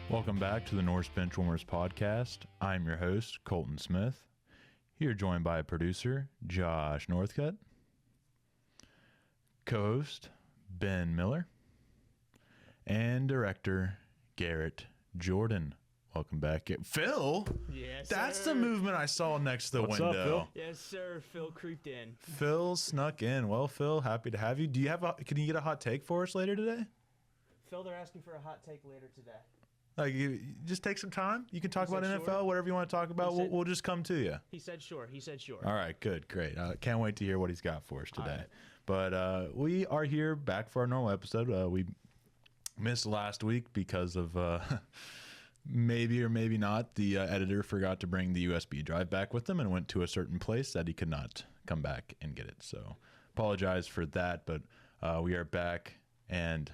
Welcome back to the Norse Benchwarmers podcast. I'm your host, Kolton Smith. Here joined by producer Josh Northcutt, co-host Ben Miller, and director Garrett Jordan. Welcome back, Phil. Yes, that's sir. the movement I saw next to the What's window. up, Phil? Yes, sir. Phil creeped in. Phil snuck in. Well, Phil, happy to have you. Do you have? Can you get a hot take for us later today? Phil, they're asking for a hot take later today. Like, you just take some time. You can talk He about said NFL, sure. whatever you want to talk about. said- We'll just come to you. He said sure. All right, good, great. Can't wait to hear what he's got for us today. right. But we are here back for our normal episode. We missed last week because of maybe or maybe not the editor forgot to bring the USB drive back with him and went to a certain place that he could not come back and get it. So apologize for that, but we are back and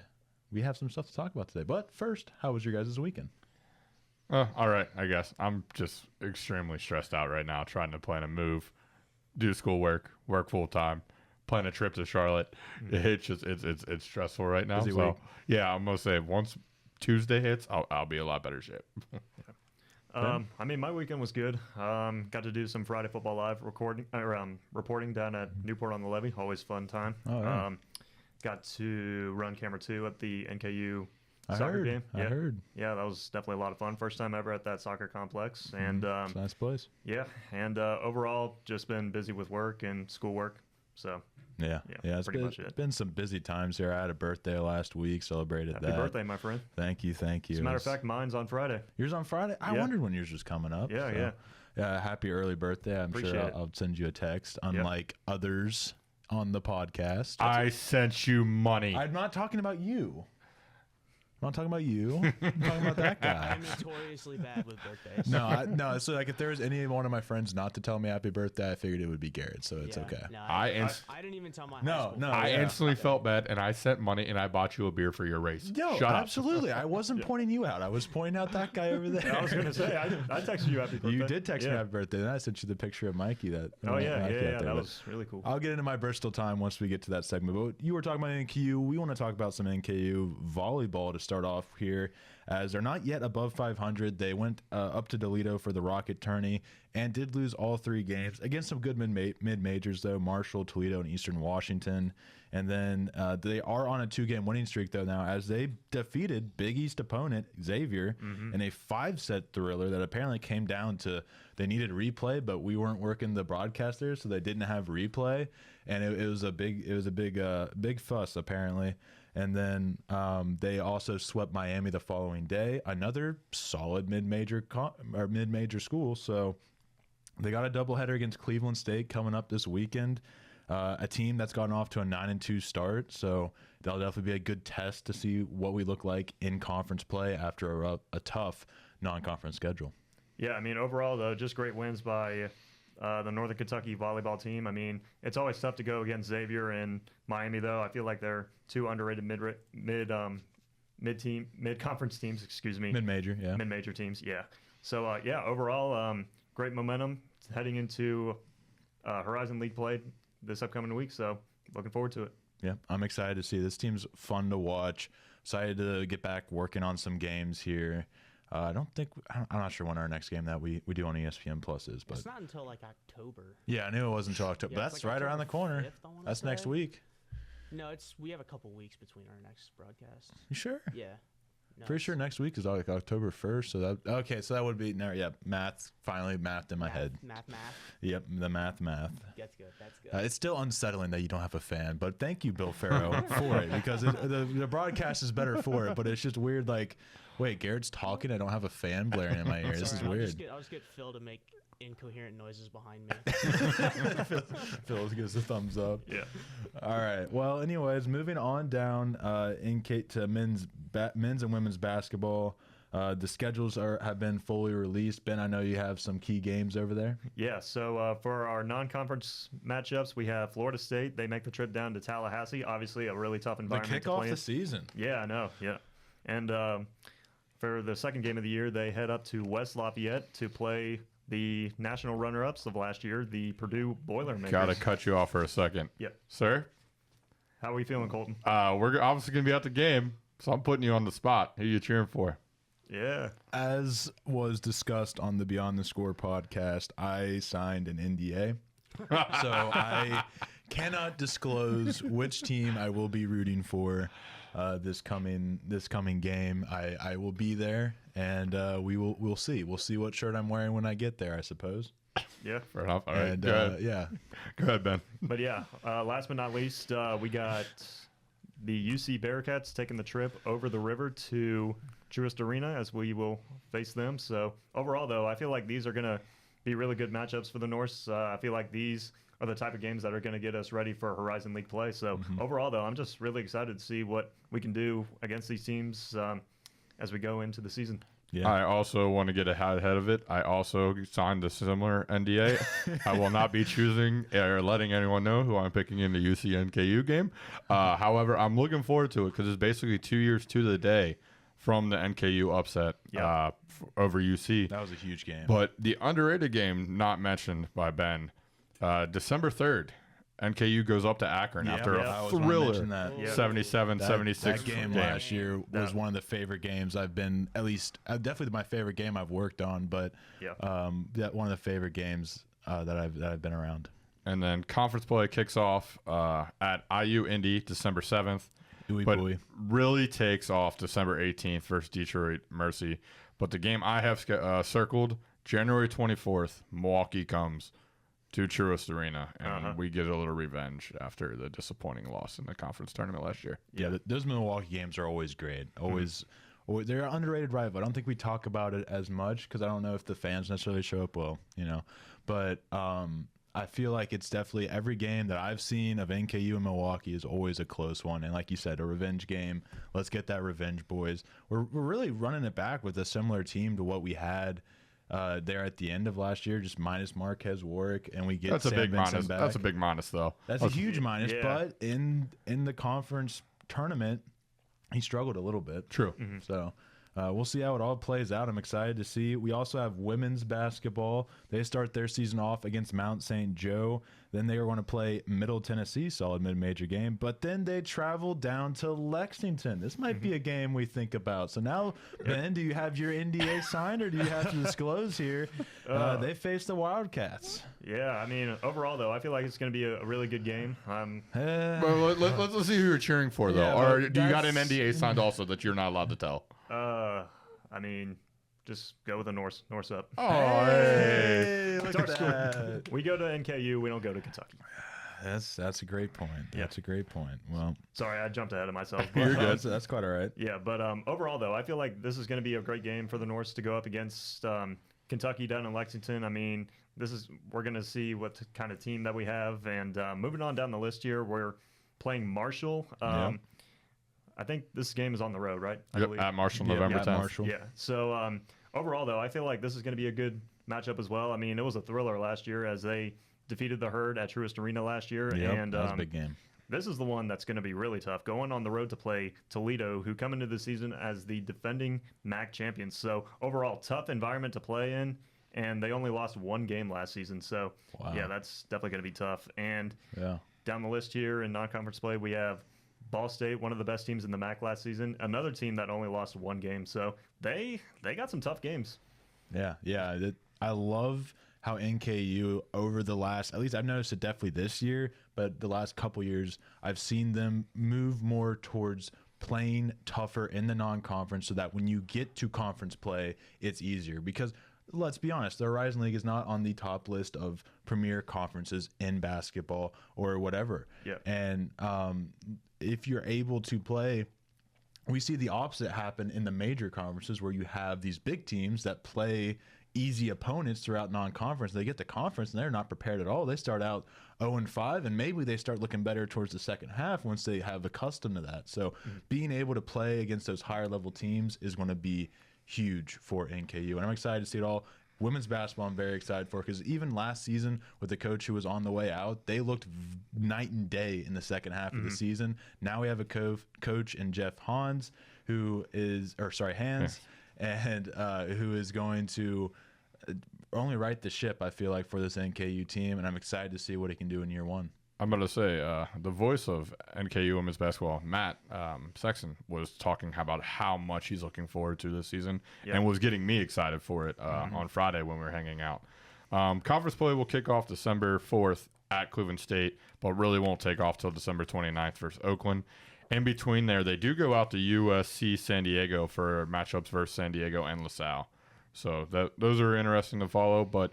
we have some stuff to talk about today. But first, how was your guys' weekend? All right, I guess. I'm just extremely stressed out right now trying to plan a move, do schoolwork, work full time, plan a trip to Charlotte. It's just it's stressful right now. Busy So week. yeah, I'm gonna say once Tuesday hits, I'll be a lot better shape. I mean, my weekend was good. Got to do some Friday Football Live reporting down at Newport on the Levee. Always fun time. Oh, yeah. Got to run camera 2 at the NKU I soccer heard. game. I heard. Yeah, that was definitely a lot of fun. First time ever at that soccer complex. And It's a nice place. yeah, and overall, just been busy with work and schoolwork. So Yeah, Yeah, it's pretty much it. been some busy times here. I had a birthday last week, celebrated happy that. birthday, my friend. Thank you. As a matter of fact, mine's on Friday. yours on Friday. I Yeah. wondered when yours was coming up. Yeah, so, yeah. yeah. Happy early birthday! I'm Appreciate sure it. I'll send you a text. Unlike others on the podcast, I sent you money. I'm not talking about you. I'm not talking about you. I'm talking about that guy. I'm notoriously bad with birthdays. No. So like, if there was any one of my friends not to tell me happy birthday, I figured it would be Garrett. So it's Yeah, okay. No, I I didn't even tell my No, high school. no. I yeah. instantly felt bad, and I sent money, and I bought you a beer for your race. Yo, Shut up. absolutely. I wasn't pointing you out. I was pointing out that guy over there. I was going to say, I texted you happy birthday. You did text me Yeah. happy birthday, and I sent you the picture of Mikey. Oh, yeah, Mikey out there, that but was really cool. I'll get into my Bristol time once we get to that segment. But you were talking about NKU. We want to talk about some NKU volleyball to start off here, as they're not yet above 500. They went up to Toledo for the Rocket Tourney and did lose all 3 games against some good mid-majors, though, Marshall, Toledo, and Eastern Washington. And then they are on a 2-game winning streak, though, now, as they defeated Big East opponent Xavier in a 5-set thriller that apparently came down to they needed replay, but we weren't working the broadcast there, so they didn't have replay, and it was a big fuss apparently. And then they also swept Miami the following day, another solid mid-major school. So they got a doubleheader against Cleveland State coming up this weekend. A team that's gotten off to a 9-2 start, so that'll definitely be a good test to see what we look like in conference play after a tough non-conference schedule. Yeah, I mean, overall, though, just great wins by the Northern Kentucky volleyball team. I mean, it's always tough to go against Xavier and Miami, though. I feel like they're 2 underrated mid-conference teams, excuse me. Mid-major, yeah. Mid-major teams, yeah. So, yeah, overall, great momentum heading into Horizon League play this upcoming week, so looking forward to it. Yeah, I'm excited to see. This team's fun to watch. Excited to get back working on some games here. I'm not sure when our next game that we do on ESPN Plus is, but It's not until like October. yeah, I knew it wasn't until October. Yeah, But it's that's like right around the October corner. 5th, I wanna That's next say. week. No, we have a couple weeks between our next broadcast. You sure? Yeah. No, Pretty sure next week is like October 1st. So that would be math finally mathed in my head. Math. Yep, the math. That's good. That's good. It's still unsettling that you don't have a fan, but thank you, Bill Farrow, for it, because the broadcast is better for it. But it's just weird. Like, wait, Garrett's talking. I don't have a fan blaring in my ear. This is Sorry, weird. I'll just get Phil to make incoherent noises behind me. Phil gives a thumbs up. Yeah. All right. Well, anyways, moving on down to men's and women's basketball. The schedules have been fully released. Ben, I know you have some key games over there. Yeah, so for our non-conference matchups, we have Florida State. They make the trip down to Tallahassee. Obviously, a really tough The environment to kickoff play in. the season. Yeah, I know. Yeah, and for the second game of the year, they head up to West Lafayette to play the national runner-ups of last year, the Purdue Boilermakers. Gotta cut you off for a second. Yep. Sir? How are we feeling, Colton? We're obviously going to be at the game, so I'm putting you on the spot. Who you cheering for? Yeah. As was discussed on the Beyond the Score podcast, I signed an NDA. So I cannot disclose which team I will be rooting for this coming game. I will be there, and we'll see. We'll see what shirt I'm wearing when I get there, I suppose. Yeah. Fair enough. All right. And Go ahead. yeah, Go ahead, Ben. But yeah, last but not least, we got the UC Bearcats taking the trip over the river to Truist Arena as we will face them. So overall, though, I feel like these are going to be really good matchups for the Norse. I feel like these are the type of games that are going to get us ready for Horizon League play. So overall, though, I'm just really excited to see what we can do against these teams as we go into the season. yeah. I also want to get ahead of it. I also signed a similar NDA. I will not be choosing or letting anyone know who I'm picking in the UC-NKU game. However, I'm looking forward to it because it's basically 2 years to the day from the NKU upset over UC. That was a huge game. But the underrated game not mentioned by Ben, December 3rd, NKU goes up to Akron after I a was gonna thriller mention that. Yeah. 77-76 That game last year was Yeah. one of the favorite games I've been, at least definitely my favorite game I've worked on, but Yeah. that one of the favorite games that I've been around. And then conference play kicks off at IU Indy December 7th. Ooey But boy. really takes off December 18th versus Detroit Mercy. But the game I have circled, January 24th, Milwaukee comes to Truist Arena, and we get a little revenge after the disappointing loss in the conference tournament last year. Yeah, those Milwaukee games are always great. Always, they're an underrated rival. I don't think we talk about it as much because I don't know if the fans necessarily show up well, But I feel like it's definitely every game that I've seen of NKU and Milwaukee is always a close one. And like you said, a revenge game. Let's get that revenge, boys. We're really running it back with a similar team to what we had there at the end of last year, just minus Marquez Warwick, and we get That's a Sam big Vincent minus. back. That's a big minus, though. That's a huge minus, yeah. but in the conference tournament, he struggled a little bit. True. So we'll see how it all plays out. I'm excited to see. We also have women's basketball. They start their season off against Mount St. Joe. Then they are going to play Middle Tennessee, solid mid-major game. But then they travel down to Lexington. This might be a game we think about. So now, Ben, do you have your NDA signed, or do you have to disclose here? They face the Wildcats. Yeah, I mean, overall, though, I feel like it's going to be a really good game. Well, let's see who you're cheering for, though. Yeah, or but do you got an that's- NDA signed also that you're not allowed to tell? I mean, just go with the Norse up. Oh, hey. Look It's our at school. that. We go to NKU. We don't go to Kentucky. That's a great point. Yeah. That's a great point. Well, Sorry, I jumped ahead of myself. You're but, good. that's quite all right. Yeah, but overall, though, I feel like this is going to be a great game for the Norse to go up against Kentucky down in Lexington. I mean, we're going to see what kind of team that we have. And moving on down the list here, we're playing Marshall. I think this game is on the road, right? I Yep, believe. at Marshall, Yeah, November at 10th. Marshall. Yeah. So overall, though, I feel like this is going to be a good matchup as well. I mean, it was a thriller last year as they defeated the Herd at Truist Arena last year. Yep, And that was a big game. this is the one that's going to be really tough. Going on the road to play Toledo, who come into the season as the defending MAC champions. So overall, tough environment to play in. And they only lost one game last season. So, Wow. yeah, that's definitely going to be tough. And Yeah. down the list here in non-conference play, we have Ball State, one of the best teams in the MAC last season. Another team that only lost one game. So they got some tough games. Yeah, I love how NKU over the last, at least I've noticed it definitely this year, but the last couple years, I've seen them move more towards playing tougher in the non-conference so that when you get to conference play, it's easier. Because let's be honest, the Horizon League is not on the top list of premier conferences in basketball or whatever. Yeah. And if you're able to play, we see the opposite happen in the major conferences where you have these big teams that play easy opponents throughout non-conference. They get to conference and they're not prepared at all. They start out 0-5, and maybe they start looking better towards the second half once they have accustomed to that. So being able to play against those higher level teams is going to be huge for NKU, and I'm excited to see it all. Women's basketball, I'm very excited for, because even last season with the coach who was on the way out, they looked night and day in the second half of the season. Now we have a coach in Jeff Hans, who is, or sorry, Hans, and who is going to only right the ship, I feel like, for this NKU team, and I'm excited to see what he can do in year one. I'm going to say the voice of NKU women's basketball, Matt Sexton, was talking about how much he's looking forward to this season and was getting me excited for it on Friday when we were hanging out. Conference play will kick off December 4th at Cleveland State, but really won't take off till December 29th versus Oakland. In between there, they do go out to USC San Diego for matchups versus San Diego and LaSalle. So those are interesting to follow, but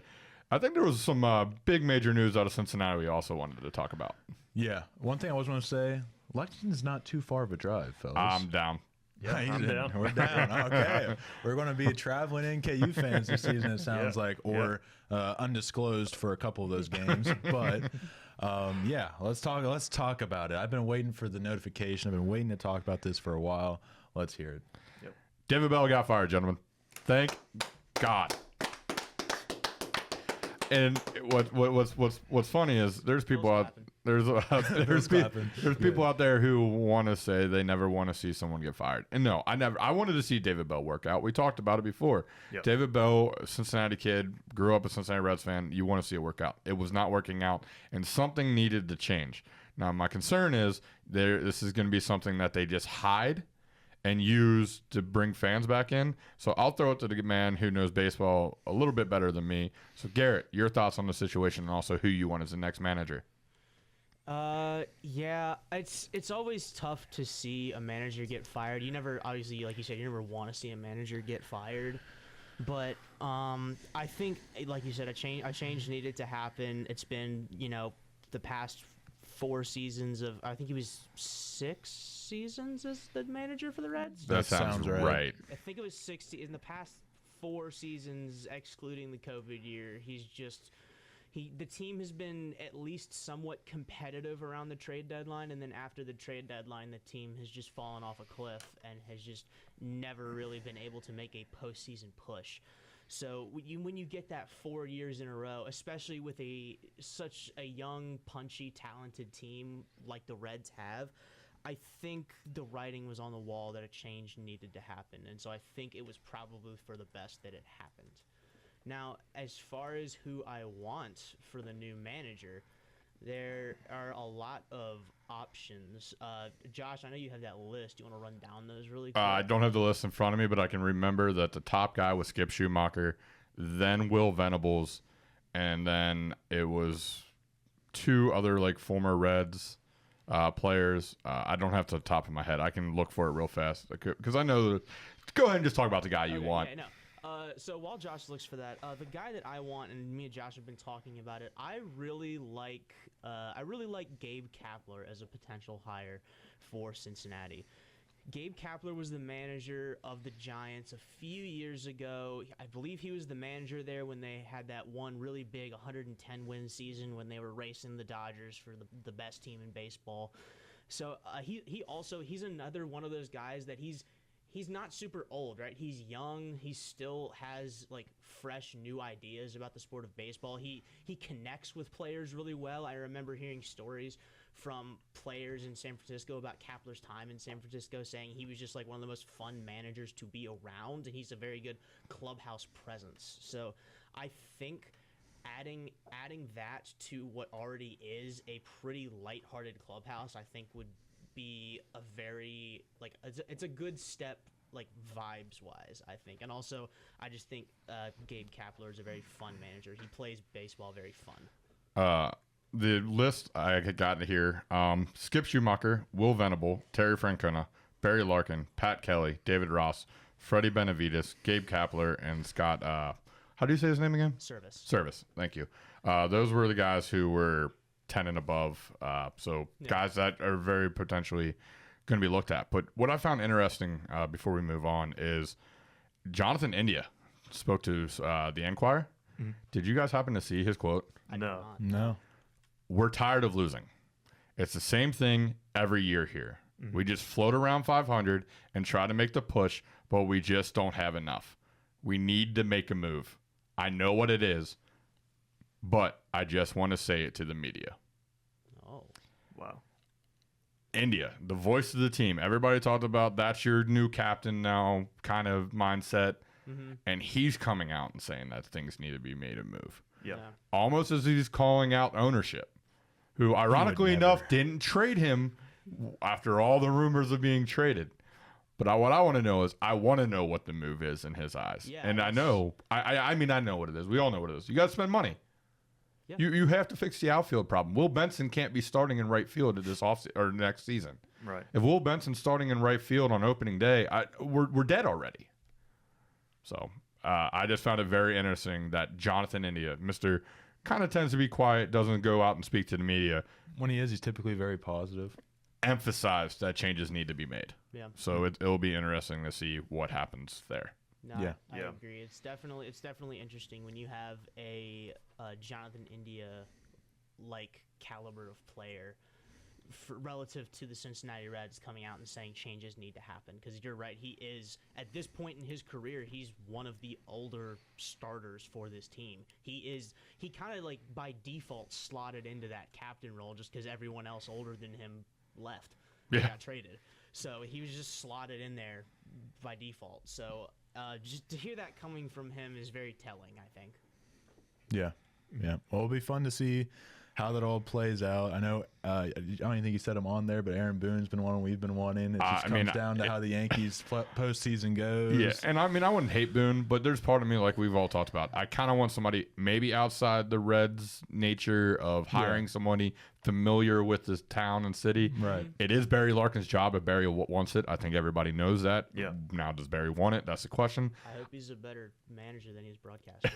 I think there was some big major news out of Cincinnati we also wanted to talk about. Yeah. One thing I was going to say, Lexington's not too far of a drive, fellas. I'm down. Yeah, I'm down. We're down. Okay. We're going to be traveling NKU fans this season, it sounds like, or undisclosed for a couple of those games. But, yeah, let's talk about it. I've been waiting for the notification. I've been waiting to talk about this for a while. Let's hear it. Yep. David Bell got fired, gentlemen. Thank God. And what's funny is there's people out there's people out there who want to say they never want to see someone get fired. And no, I wanted to see David Bell work out. We talked about it before. Yep. David Bell, Cincinnati kid, grew up a Cincinnati Reds fan. You want to see it work out. It was not working out, and something needed to change. Now my concern is this is going to be something that they just hide and use to bring fans back in. So I'll throw it to the man who knows baseball a little bit better than me. So Garrett, your thoughts on the situation and also who you want as the next manager. Yeah, it's always tough to see a manager get fired. You never, obviously, like you said, you never want to see a manager get fired. But I think, like you said, a change needed to happen. It's been, the past 4 seasons of, I think he was 6 seasons as the manager for the Reds. That sounds right. I think it was 60 in the past 4 seasons, excluding the COVID year. The team has been at least somewhat competitive around the trade deadline, and then after the trade deadline, the team has just fallen off a cliff and has just never really been able to make a postseason push. So when you get that 4 years in a row, especially with such a young, punchy, talented team like the Reds have, I think the writing was on the wall that a change needed to happen. And so I think it was probably for the best that it happened. Now, as far as who I want for the new manager, there are a lot of options. Josh, I know you have that list. Do you want to run down those really quick? I don't have the list in front of me, but I can remember that the top guy was Skip Schumacher, then Will Venables, and then it was 2 other former Reds players. I don't have to the top of my head. I can look for it real fast because I know that. Go ahead and just talk about the guy you want. Yeah, no. So while Josh looks for that, the guy that I want, and me and Josh have been talking about it, I really like Gabe Kapler as a potential hire for Cincinnati. Gabe Kapler was the manager of the Giants a few years ago. I believe he was the manager there when they had that one really big 110-win season when they were racing the Dodgers for the best team in baseball. So he's another one of those guys that he's not super old, right? He's young. He still has fresh new ideas about the sport of baseball. He connects with players really well. I remember hearing stories from players in San Francisco about Kapler's time in San Francisco, saying he was just one of the most fun managers to be around, and he's a very good clubhouse presence. So I think adding that to what already is a pretty lighthearted clubhouse, I think would be a very it's a good step vibes wise, I think. And also I just think Gabe Kapler is a very fun manager. He plays baseball very fun. The list I got here: Skip Schumacher, Will Venable, Terry Francona, Barry Larkin, Pat Kelly, David Ross, Freddie Benavides, Gabe Kapler, and Scott how do you say his name again? Service. Thank you. Those were the guys who were 10 and above. Guys that are very potentially going to be looked at. But what I found interesting before we move on is Jonathan India spoke to the Enquirer. Mm-hmm. Did you guys happen to see his quote? No. We're tired of losing. It's the same thing every year here. Mm-hmm. We just float around 500 and try to make the push, but we just don't have enough. We need to make a move. I know what it is, but I just want to say it to the media. Oh, wow. India, the voice of the team. Everybody talked about that's your new captain now kind of mindset. Mm-hmm. And he's coming out and saying that things need to be made a move. Yeah. Almost as he's calling out ownership, who ironically enough never. didn't trade him after all the rumors of being traded. But what I want to know is, I want to know what the move is in his eyes. Yeah, And I know, I mean, I know what it is. We all know what it is. You got to spend money. Yeah. You have to fix the outfield problem. Will Benson can't be starting in right field at this or next season. Right. If Will Benson's starting in right field on opening day, we're dead already. So I just found it very interesting that Jonathan India, Mr. kind of tends to be quiet, doesn't go out and speak to the media, When he is, he's typically very positive. emphasized that changes need to be made. Yeah. So it'll be interesting to see what happens there. No, Yeah. I Yeah. agree. It's definitely interesting when you have a Jonathan India like caliber of player relative to the Cincinnati Reds coming out and saying changes need to happen. Because you're right, he is at this point in his career, he's one of the older starters for this team. He kind of like by default slotted into that captain role just because everyone else older than him left. He Yeah. got traded. So he was just slotted in there by default. So just to hear that coming from him is very telling, I think. Yeah. Yeah. Well, it'll be fun to see how that all plays out. I know, I don't even think you said him on there, but Aaron Boone's been one we've been wanting. It just comes down to how the Yankees postseason goes. Yeah, and I mean, I wouldn't hate Boone, but there's part of me, like we've all talked about, I kind of want somebody maybe outside the Reds' nature of hiring somebody familiar with this town and city. Right. It is Barry Larkin's job if Barry wants it. I think everybody knows that. Yeah. Now, does Barry want it? That's the question. I hope he's a better manager than he's broadcaster.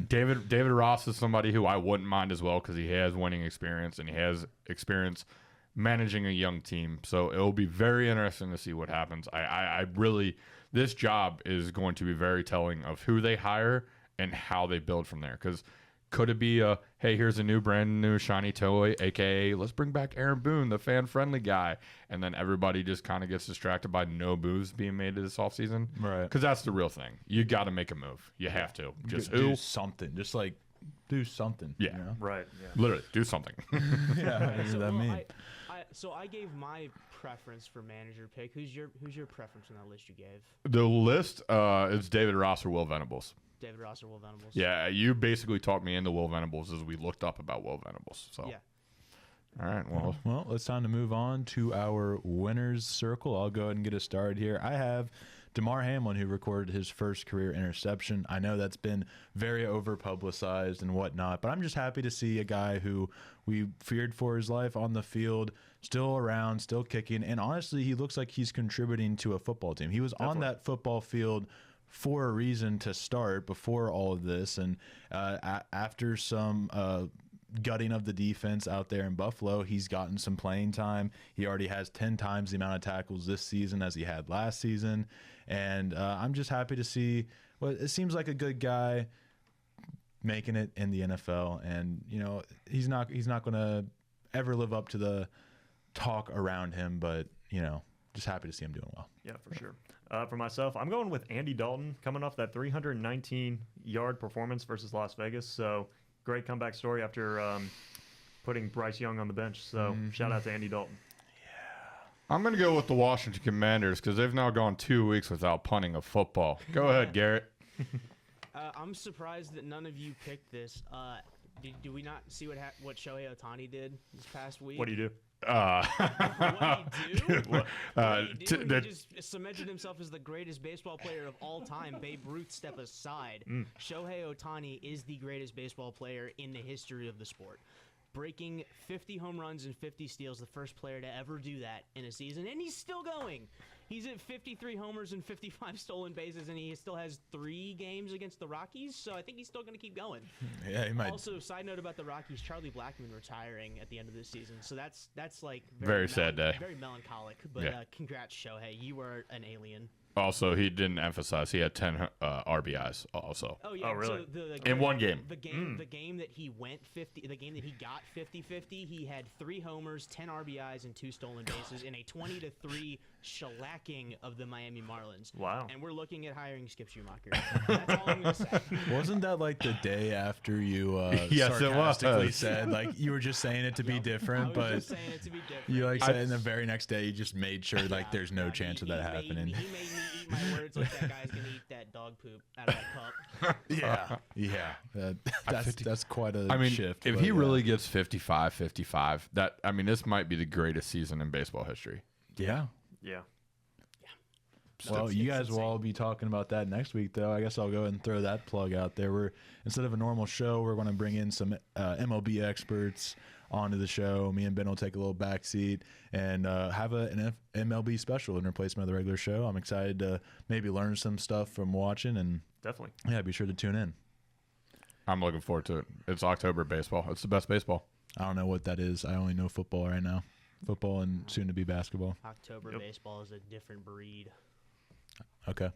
David Ross is somebody who I wouldn't mind as well because he has winning experience and he has experience managing a young team. So it'll be very interesting to see what happens. I really, this job is going to be very telling of who they hire and how they build from there. Because could it be hey, here's a brand new shiny toy, aka let's bring back Aaron Boone, the fan-friendly guy, and then everybody just kind of gets distracted by no moves being made this offseason? Right. Because that's the real thing. You got to make a move. You have to. Just do something. Just like do something. Yeah. You know? Right. Yeah. Literally, do something. Yeah. What does that mean? So I gave my preference for manager pick. Who's your preference on that list you gave? The list is David Ross or Will Venables. David Ross or Will Venables? Yeah, you basically talked me into Will Venables as we looked up about Will Venables. So, Yeah. All right, well, It's time to move on to our winners circle. I'll go ahead and get us started here. I have DeMar Hamlin, who recorded his first career interception. I know that's been very over-publicized and whatnot, but I'm just happy to see a guy who we feared for his life on the field, still around, still kicking, and honestly, he looks like he's contributing to a football team. He was on that football field for a reason to start before all of this, and after some gutting of the defense out there in Buffalo, he's gotten some playing time. He already has 10 times the amount of tackles this season as he had last season, and I'm just happy to see what it seems like a good guy making it in the NFL. And you know, he's not going to ever live up to the talk around him, but you know, just happy to see him doing well. Yeah, for sure. For myself, I'm going with Andy Dalton coming off that 319-yard performance versus Las Vegas. So great comeback story after putting Bryce Young on the bench. So shout out to Andy Dalton. I'm going to go with the Washington Commanders because they've now gone 2 weeks without punting a football. Go ahead, Garrett. I'm surprised that none of you picked this. Do we not see what Shohei Ohtani did this past week? What do you do? What he do? He just cemented himself as the greatest baseball player of all time. Babe Ruth step aside. Shohei Ohtani is the greatest baseball player in the history of the sport. Breaking 50 home runs and 50 steals, the first player to ever do that in a season, and he's still going. He's at 53 homers and 55 stolen bases, and he still has 3 games against the Rockies, so I think he's still going to keep going. Yeah, he might. Also, side note about the Rockies, Charlie Blackmon retiring at the end of this season, so that's like Very sad day. Very melancholic, but Yeah. Congrats, Shohei. You were an alien. Also, he didn't emphasize he had 10 RBIs also. Oh yeah, Oh, really? So In one game. The game that he went 50, the game that he got 50-50, he had 3 homers, 10 RBIs, and 2 stolen bases in a 20-3 shellacking of the Miami Marlins. Wow. And we're looking at hiring Skip Schumacher. That's all I'm gonna say. Wasn't that like the day after you Yes, it was. sarcastically said, like you were just saying it to be I different, was but just saying it to be different. you like said, and the very next day you just made sure like there's no chance of that he happening. He made me eat my words like that guy's gonna eat that dog poop out of that cup. Yeah. That's quite a I mean, shift. if but he yeah. really gets 55, this might be the greatest season in baseball history. Yeah. Yeah. Well, It's- you it's guys will all be talking about that next week, though. I guess I'll go ahead and throw that plug out there. We're instead of a normal show, we're going to bring in some MLB experts onto the show. Me and Ben will take a little back seat and have an MLB special in replacement of the regular show. I'm excited to maybe learn some stuff from watching, and Definitely. yeah, be sure to tune in. I'm looking forward to it. It's October baseball. It's the best baseball. I don't know what that is. I only know football right now. Football and soon to be basketball. October Yep. baseball is a different breed. Okay.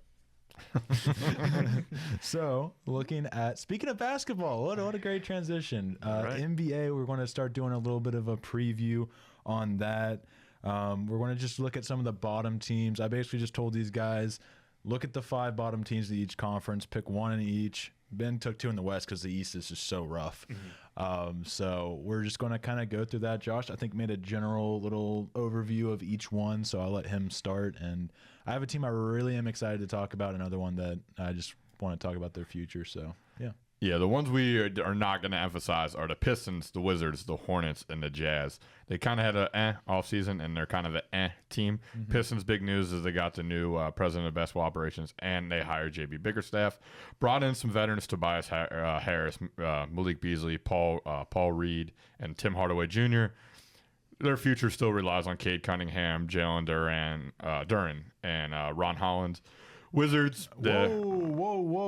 So, speaking of basketball, what a great transition. Right. NBA, we're going to start doing a little bit of a preview on that. We're going to just look at some of the bottom teams. I basically just told these guys, look at the 5 bottom teams of each conference, pick one in each. Ben took 2 in the West because the East is just so rough. So we're just going to kind of go through that. Josh, I think, made a general little overview of each one, so I'll let him start. And I have a team I really am excited to talk about, another one that I just want to talk about their future. So, yeah. Yeah, the ones we are not going to emphasize are the Pistons, the Wizards, the Hornets, and the Jazz. They kind of had an offseason, and they're kind of an team. Pistons' big news is they got the new president of basketball operations, and they hired J.B. Bickerstaff. Brought in some veterans, Tobias Harris, Malik Beasley, Paul Reed, and Tim Hardaway Jr. Their future still relies on Cade Cunningham, Jalen Duran, and Ron Holland. Wizards, Whoa.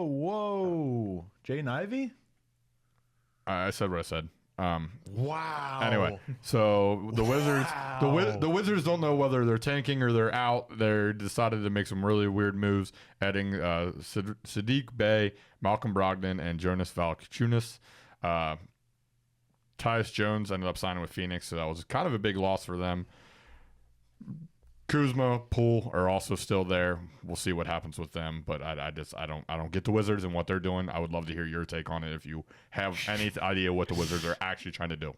Jaden Ivey? I said what I said. Wow. Anyway, so the Wizards, the Wizards don't know whether they're tanking or they're out. They decided to make some really weird moves, adding Sadiq Bey, Malcolm Brogdon, and Jonas Valanciunas. Tyus Jones ended up signing with Phoenix, so that was kind of a big loss for them. Kuzma, Poole are also still there. We'll see what happens with them, but I don't get the Wizards and what they're doing. I would love to hear your take on it if you have any idea what the Wizards are actually trying to do.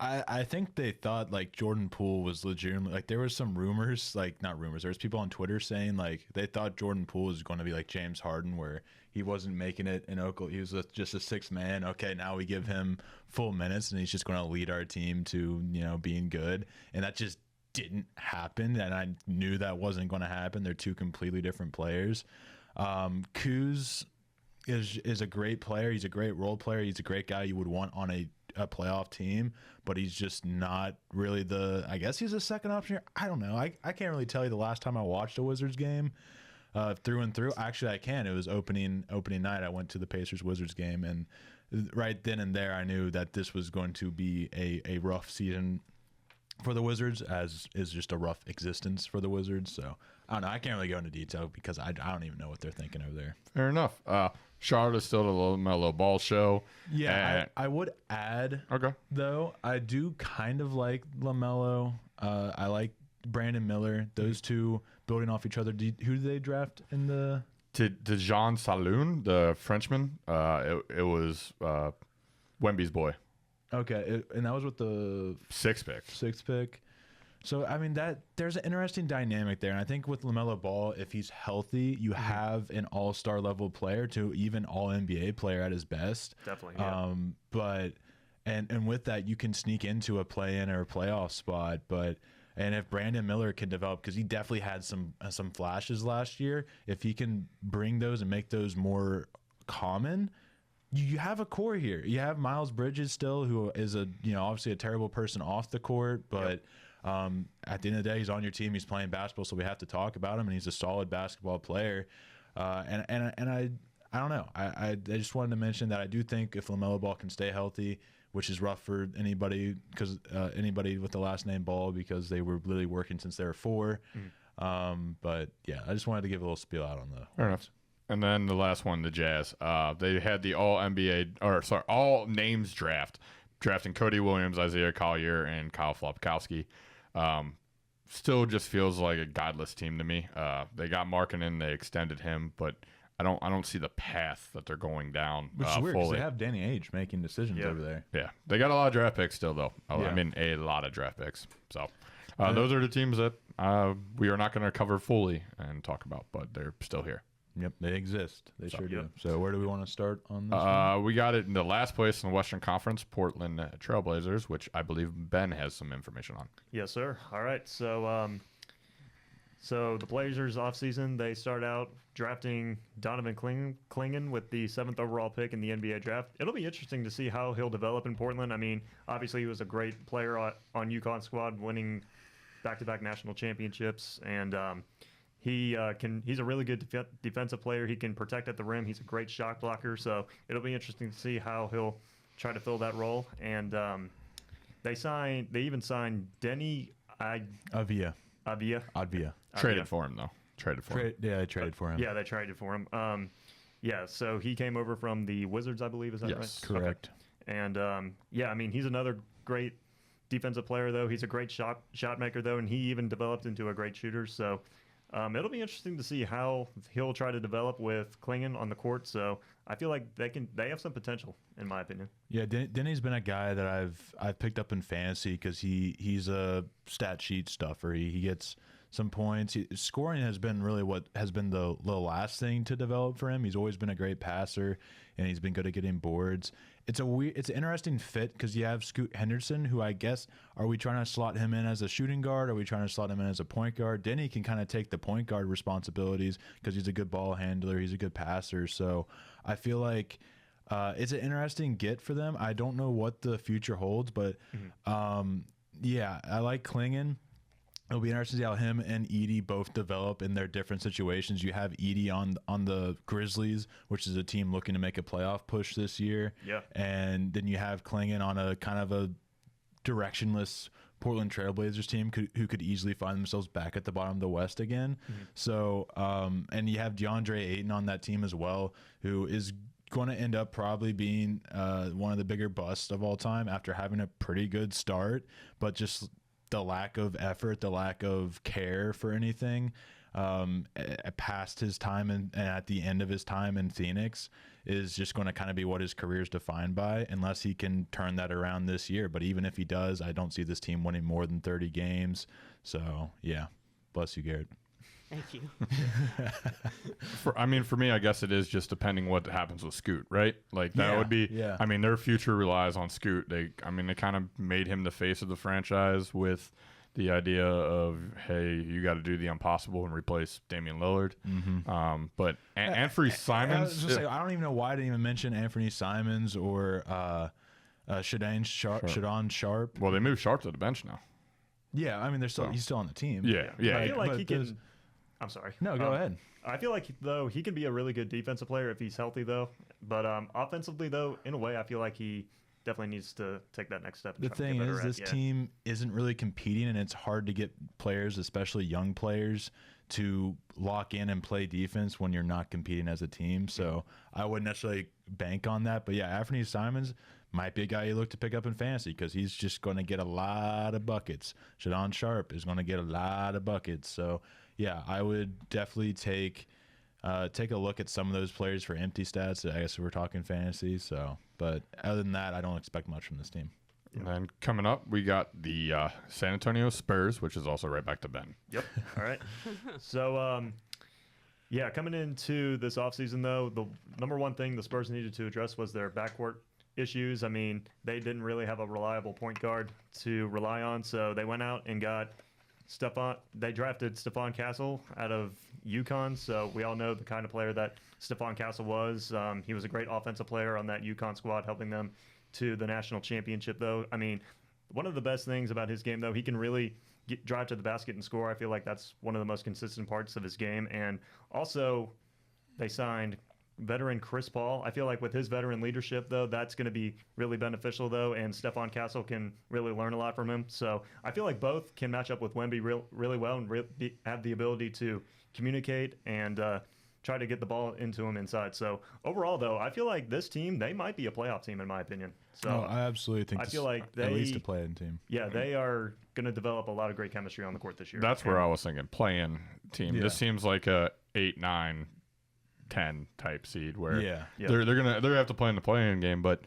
I think they thought like Jordan Poole was legitimately, like there was some rumors, like not rumors, there was people on Twitter saying like they thought Jordan Poole was going to be like James Harden, where he wasn't making it in Oklahoma. He was just a 6th man. Okay, now we give him full minutes and he's just going to lead our team to, being good. And that just didn't happen, and I knew that wasn't going to happen. They're 2 completely different players. Kuz is a great player. He's a great role player. He's a great guy you would want on a playoff team, but he's just not really I guess he's a second option here. I don't know. I can't really tell you the last time I watched a Wizards game through and through. Actually, I can. It was opening night. I went to the Pacers-Wizards game, and right then and there I knew that this was going to be a rough season for the Wizards, as is just a rough existence for the Wizards. So I don't know. I can't really go into detail because I don't even know what they're thinking over there. Fair enough. Charlotte is still the LaMelo Ball show. Yeah, I would add, though, I do kind of like LaMelo. I like Brandon Miller. Those two building off each other. Who did they draft in the... To Jean Saloon, the Frenchman, it was Wemby's boy. Okay, and that was with the 6th pick. So, I mean, there's an interesting dynamic there. And I think with LaMelo Ball, if he's healthy, you have an all-star level player to even all-NBA player at his best. Definitely, yeah. But with that, you can sneak into a play-in or a playoff spot. And if Brandon Miller can develop, because he definitely had some flashes last year, if he can bring those and make those more common, you have a core here. You have Miles Bridges still, who is obviously a terrible person off the court, but at the end of the day, he's on your team. He's playing basketball, so we have to talk about him, and he's a solid basketball player. And I don't know. I just wanted to mention that I do think if LaMelo Ball can stay healthy, which is rough for anybody because anybody with the last name Ball, because they were literally working since they were 4. But yeah, I just wanted to give a little spiel out on the. Fair enough. And then the last one, the Jazz. They had the all names draft, drafting Cody Williams, Isaiah Collier, and Kyle Flopkowski. Still just feels like a godless team to me. They got Markkanen, they extended him, but I don't see the path that they're going down. Which is weird because fully. they have Danny Ainge making decisions over there. Yeah, they got a lot of draft picks still, though. Yeah. I mean, a lot of draft picks. So those are the teams that we are not going to cover fully and talk about, but they're still here. Yep, they exist. They So, sure do. yep. So where do we want to start on this one? We got it in the last place in the Western Conference, Portland Trailblazers, which I believe Ben has some information on. Yes, sir. All right. So the Blazers offseason, they start out drafting Donovan Clingan with the 7th overall pick in the NBA draft. It'll be interesting to see how he'll develop in Portland. I mean, obviously he was a great player on UConn squad, winning back-to-back national championships, and he's a really good defensive player. He can protect at the rim. He's a great shot blocker. So it'll be interesting to see how he'll try to fill that role. And they even signed Denny Avia. Traded for him, though. Yeah, they traded for him. Yeah, they traded for him. So he came over from the Wizards, I believe. Is that right? Yes, correct. Okay. And I mean, he's another great defensive player, though. He's a great shot maker, though, and he even developed into a great shooter. So it'll be interesting to see how he'll try to develop with Clingan on the court. So I feel like they have some potential, in my opinion. Yeah, Denny's been a guy that I've picked up in fantasy because he's a stat sheet stuffer. He gets some points. Scoring has been really what has been the last thing to develop for him. He's always been a great passer, and he's been good at getting boards. It's an interesting fit because you have Scoot Henderson, who I guess, are we trying to slot him in as a shooting guard? Are we trying to slot him in as a point guard? Denny can kind of take the point guard responsibilities because he's a good ball handler. He's a good passer. So I feel like it's an interesting get for them. I don't know what the future holds, but yeah, I like Clingan. It'll be interesting to see how him and Edey both develop in their different situations. You have Edey on the Grizzlies, which is a team looking to make a playoff push this year. Yeah. And then you have Clingan on a kind of a directionless Portland Trailblazers team who could easily find themselves back at the bottom of the West again. So, and you have DeAndre Ayton on that team as well, who is going to end up probably being one of the bigger busts of all time after having a pretty good start, but just the lack of effort, the lack of care for anything past his time and at the end of his time in Phoenix is just going to kind of be what his career is defined by unless he can turn that around this year. But even if he does, I don't see this team winning more than 30 games. So, yeah. Bless you, Garrett. Thank you. For me, I guess it is just depending what happens with Scoot, right? Like that would be. Yeah. I mean, their future relies on Scoot. They kind of made him the face of the franchise with the idea of, hey, you got to do the impossible and replace Damian Lillard. But Anthony Simons. I don't even know why I didn't even mention Anthony Simons or Shadon Sharp. Well, they moved Sharp to the bench now. Yeah, I mean, he's still on the team. Yeah. I feel like he can. I'm sorry. No, go ahead. I feel like, though, he can be a really good defensive player if he's healthy, though. But offensively, though, in a way, I feel like he definitely needs to take that next step. The thing is, this team isn't really competing, and it's hard to get players, especially young players, to lock in and play defense when you're not competing as a team. So I wouldn't necessarily bank on that. But, yeah, Anthony Simons might be a guy you look to pick up in fantasy because he's just going to get a lot of buckets. Shadon Sharp is going to get a lot of buckets. So, yeah, I would definitely take a look at some of those players for empty stats. I guess we're talking fantasy. So, but other than that, I don't expect much from this team. And then coming up, we got the San Antonio Spurs, which is also right back to Ben. Yep. All right. So, coming into this offseason, though, the number one thing the Spurs needed to address was their backcourt issues. I mean, they didn't really have a reliable point guard to rely on, so they went out and got they drafted Stephon Castle out of UConn, so we all know the kind of player that Stephon Castle was. He was a great offensive player on that UConn squad, helping them to the national championship, though. I mean, one of the best things about his game, though, he can really drive to the basket and score. I feel like that's one of the most consistent parts of his game. And also, they signed veteran Chris Paul. I feel like with his veteran leadership, though, that's going to be really beneficial, though, and Stephon Castle can really learn a lot from him. So I feel like both can match up with Wemby really well and have the ability to communicate and try to get the ball into him inside. So overall, though, I feel like this team, they might be a playoff team, in my opinion. So I absolutely think I feel like at least a play-in team. Yeah, they are going to develop a lot of great chemistry on the court this year. That's where I was thinking, play-in team. Yeah. This seems like a 8, 9, 10 type seed where Yeah. they're gonna have to play in the play-in game, but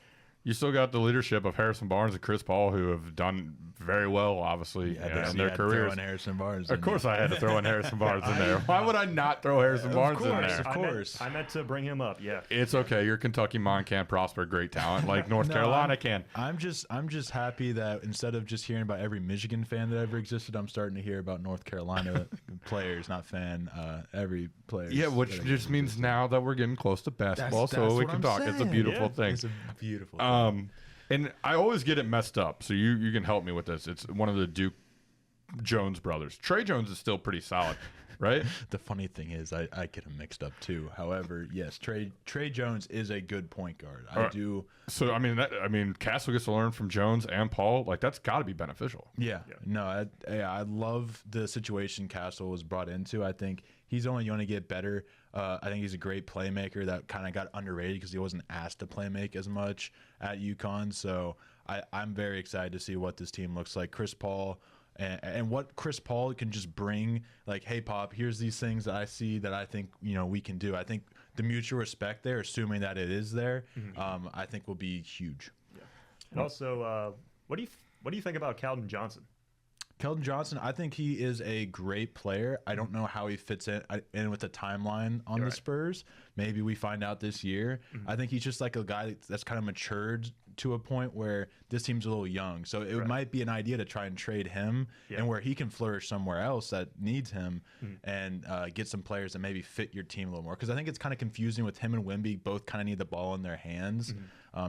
you still got the leadership of Harrison Barnes and Chris Paul, who have done very well, obviously in their careers. Harrison Barnes. Of course, I had to throw in Harrison Barnes in there. Why would I not throw Harrison Barnes in there? Of course. I meant to bring him up. Yeah. It's okay. Your Kentucky Mon can't prosper great talent like North Carolina can. I'm just happy that instead of just hearing about every Michigan fan that ever existed, I'm starting to hear about North Carolina players, not fan, every player. Yeah, which just means now that we're getting close to basketball, so we can talk. It's a beautiful thing. It's a beautiful thing. And I always get it messed up, so you can help me with this. It's one of the Duke Jones brothers. Trey Jones is still pretty solid, right? The funny thing is I get him mixed up too. However, yes, Trey Jones is a good point guard. I do. So I mean, Castle gets to learn from Jones and Paul. Like that's got to be beneficial. Yeah. No, I love the situation Castle was brought into. I think he's only going to get better. I think he's a great playmaker that kind of got underrated because he wasn't asked to play make as much at UConn. So I'm very excited to see what this team looks like. Chris Paul and what Chris Paul can just bring, like, hey, Pop, here's these things that I see that I think, we can do. I think the mutual respect there, assuming that it is there, I think will be huge. Yeah. And also, what do you think about Keldon Johnson? Keldon Johnson, I think he is a great player. I don't know how he fits in with the timeline on the Spurs. Maybe we find out this year. I think he's just like a guy that's kind of matured to a point where this team's a little young. So it might be an idea to try and trade him and where he can flourish somewhere else that needs him and get some players that maybe fit your team a little more. Because I think it's kind of confusing with him and Wemby both kind of need the ball in their hands.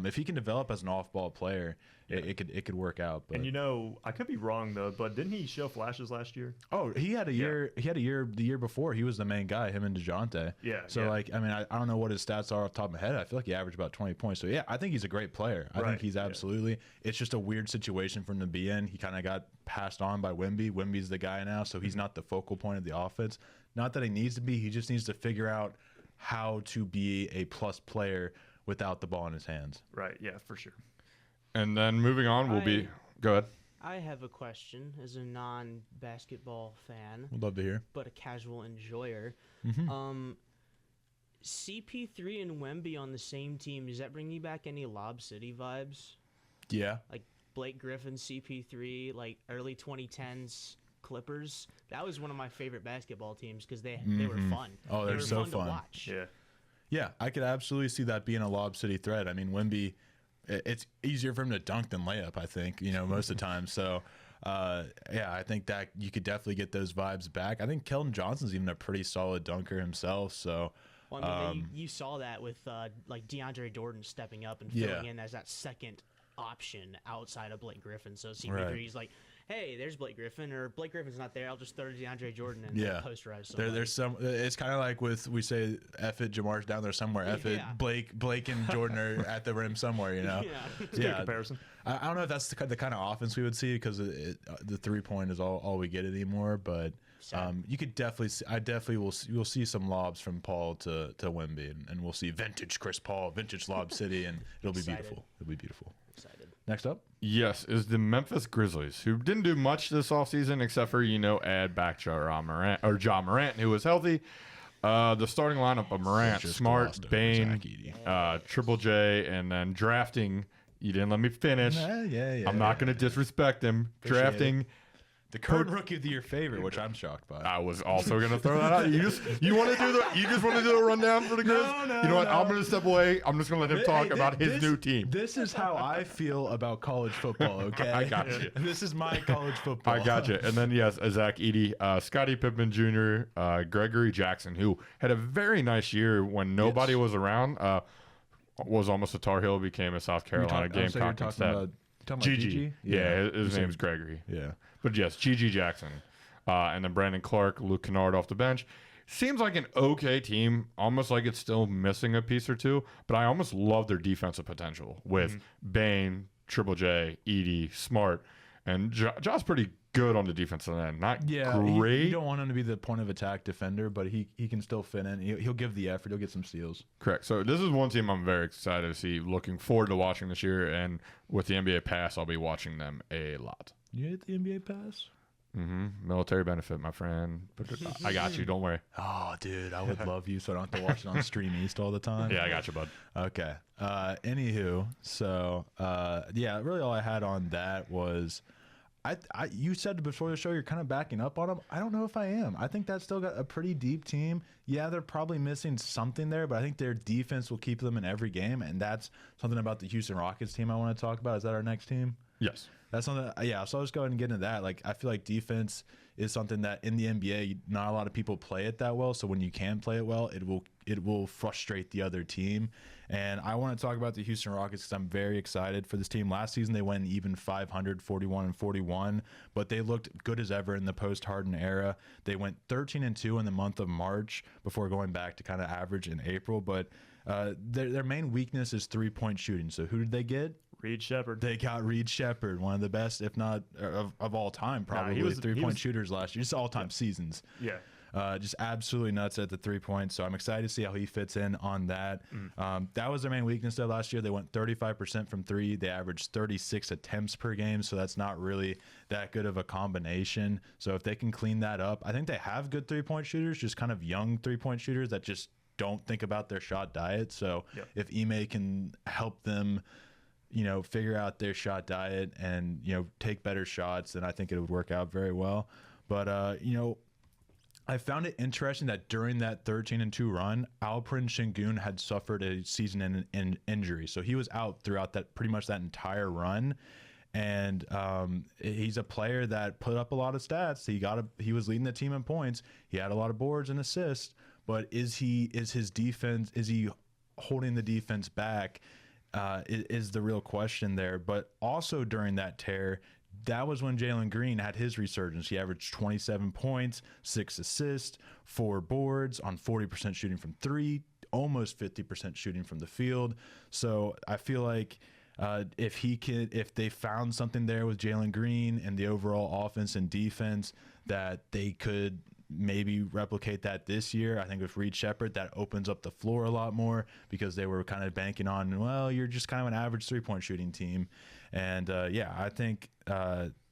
If he can develop as an off-ball player, it could work out. But. And I could be wrong though, but didn't he show flashes last year? Oh, he had a year. He had a year the year before. He was the main guy. Him and DeJounte. Yeah. So I don't know what his stats are off the top of my head. I feel like he averaged about 20 points. So yeah, I think he's a great player. I think he's absolutely. It's just a weird situation for him to be in. He kind of got passed on by Wemby. Wemby's the guy now, so he's not the focal point of the offense. Not that he needs to be. He just needs to figure out how to be a plus player without the ball in his hands. Right. Yeah, for sure. And then moving on will be go ahead. I have a question as a non-basketball fan. Would love to hear. But a casual enjoyer. CP3 and Wemby on the same team, does that bring you back any Lob City vibes? Yeah. Like Blake Griffin, CP3, like early 2010s Clippers. That was one of my favorite basketball teams because they were fun. Oh, they're so fun fun to watch. Yeah. Yeah, I could absolutely see that being a Lob City threat. I mean, Wemby, it's easier for him to dunk than layup, I think, most of the time. So, I think that you could definitely get those vibes back. I think Keldon Johnson's even a pretty solid dunker himself. So, well, I mean, you saw that with like DeAndre Jordan stepping up and filling in as that second option outside of Blake Griffin. So CP3's like, hey, there's Blake Griffin, or Blake Griffin's not there. I'll just throw to DeAndre Jordan and posterize somebody. There's some. It's kind of like we say, F it, Jamar's down there somewhere. F it, Blake and Jordan are at the rim somewhere. Yeah, it's a good comparison. I don't know if that's the kind of offense we would see because the 3-point is all we get anymore. But you could definitely see, you'll see some lobs from Paul to Wemby, and we'll see vintage Chris Paul, vintage Lob City, and it'll be beautiful. It'll be beautiful. Excited. Next up. Yes, is the Memphis Grizzlies, who didn't do much this offseason except for, add back Ja Morant, who was healthy. The starting lineup of Morant, Smart, Bane, Triple J, and then drafting. You didn't let me finish. I'm not going to disrespect him. Appreciate drafting. The current rookie of the year favorite, which I'm shocked by. I was also going to throw that out. You just want to do a rundown for the Grizz? No, you know what? I'm going to step away. I'm just going to let him talk about his new team. This is how I feel about college football, okay? I got you. This is my college football. I got you. And then, yes, Zach Edey, Scottie Pippen Jr., Gregory Jackson, who had a very nice year when nobody was around, was almost a Tar Heel, became a South Carolina Gamecock instead. Gigi. Yeah, his name's Gregory. Yeah. But yes, Gigi Jackson. And then Brandon Clark, Luke Kennard off the bench. Seems like an okay team, almost like it's still missing a piece or two. But I almost love their defensive potential with Bane, Triple J, Edey, Smart. And Josh's pretty good on the defensive end. Not great. You don't want him to be the point of attack defender, but he can still fit in. He'll give the effort. He'll get some steals. Correct. So this is one team I'm very excited to see. Looking forward to watching this year. And with the NBA Pass, I'll be watching them a lot. You hit the NBA Pass? Military benefit, my friend. But I got you. Don't worry. Oh, dude, I would love you so I don't have to watch it on Stream East all the time. Yeah, I got you, bud. Okay. Anywho, so yeah, really all I had on that was you said before the show you're kind of backing up on them. I don't know if I am. I think that's still got a pretty deep team. Yeah, they're probably missing something there, but I think their defense will keep them in every game, and that's something about the Houston Rockets team I want to talk about. Is that our next team? Yes. That's something. Yeah, so I'll just go ahead and get into that. Like, I feel like defense is something that in the NBA, not a lot of people play it that well. So when you can play it well, it will frustrate the other team. And I want to talk about the Houston Rockets because I'm very excited for this team. Last season they went even 500, 41-41, but they looked good as ever in the post-Harden era. They went 13-2 in the month of March before going back to kind of average in April. But their main weakness is three-point shooting. So who did they get? Reed Shepherd. They got Reed Shepherd, one of the best, if not of all time, probably three-point shooters last year, just all-time seasons. Yeah. Just absolutely nuts at the 3 points. So I'm excited to see how he fits in on that. That was their main weakness though last year. They went 35% from three. They averaged 36 attempts per game. So that's not really that good of a combination. So if they can clean that up, I think they have good 3-point shooters, just kind of young 3-point shooters that just don't think about their shot diet. So if Ime can help them, figure out their shot diet and, take better shots, then I think it would work out very well. But, I found it interesting that during that 13-2 run, Alperen Şengün had suffered a season-ending injury. So he was out throughout pretty much that entire run. And he's a player that put up a lot of stats. He was leading the team in points. He had a lot of boards and assists. But is he holding the defense back? Is the real question there. But also during that tear, that was when Jalen Green had his resurgence. He averaged 27 points, 6 assists, 4 boards on 40% shooting from three, almost 50% shooting from the field. So I feel like if they found something there with Jalen Green and the overall offense and defense, that they could maybe replicate that this year. I think with Reed Shepherd, that opens up the floor a lot more because they were kind of banking on, well, you're just kind of an average 3-point shooting team. And I think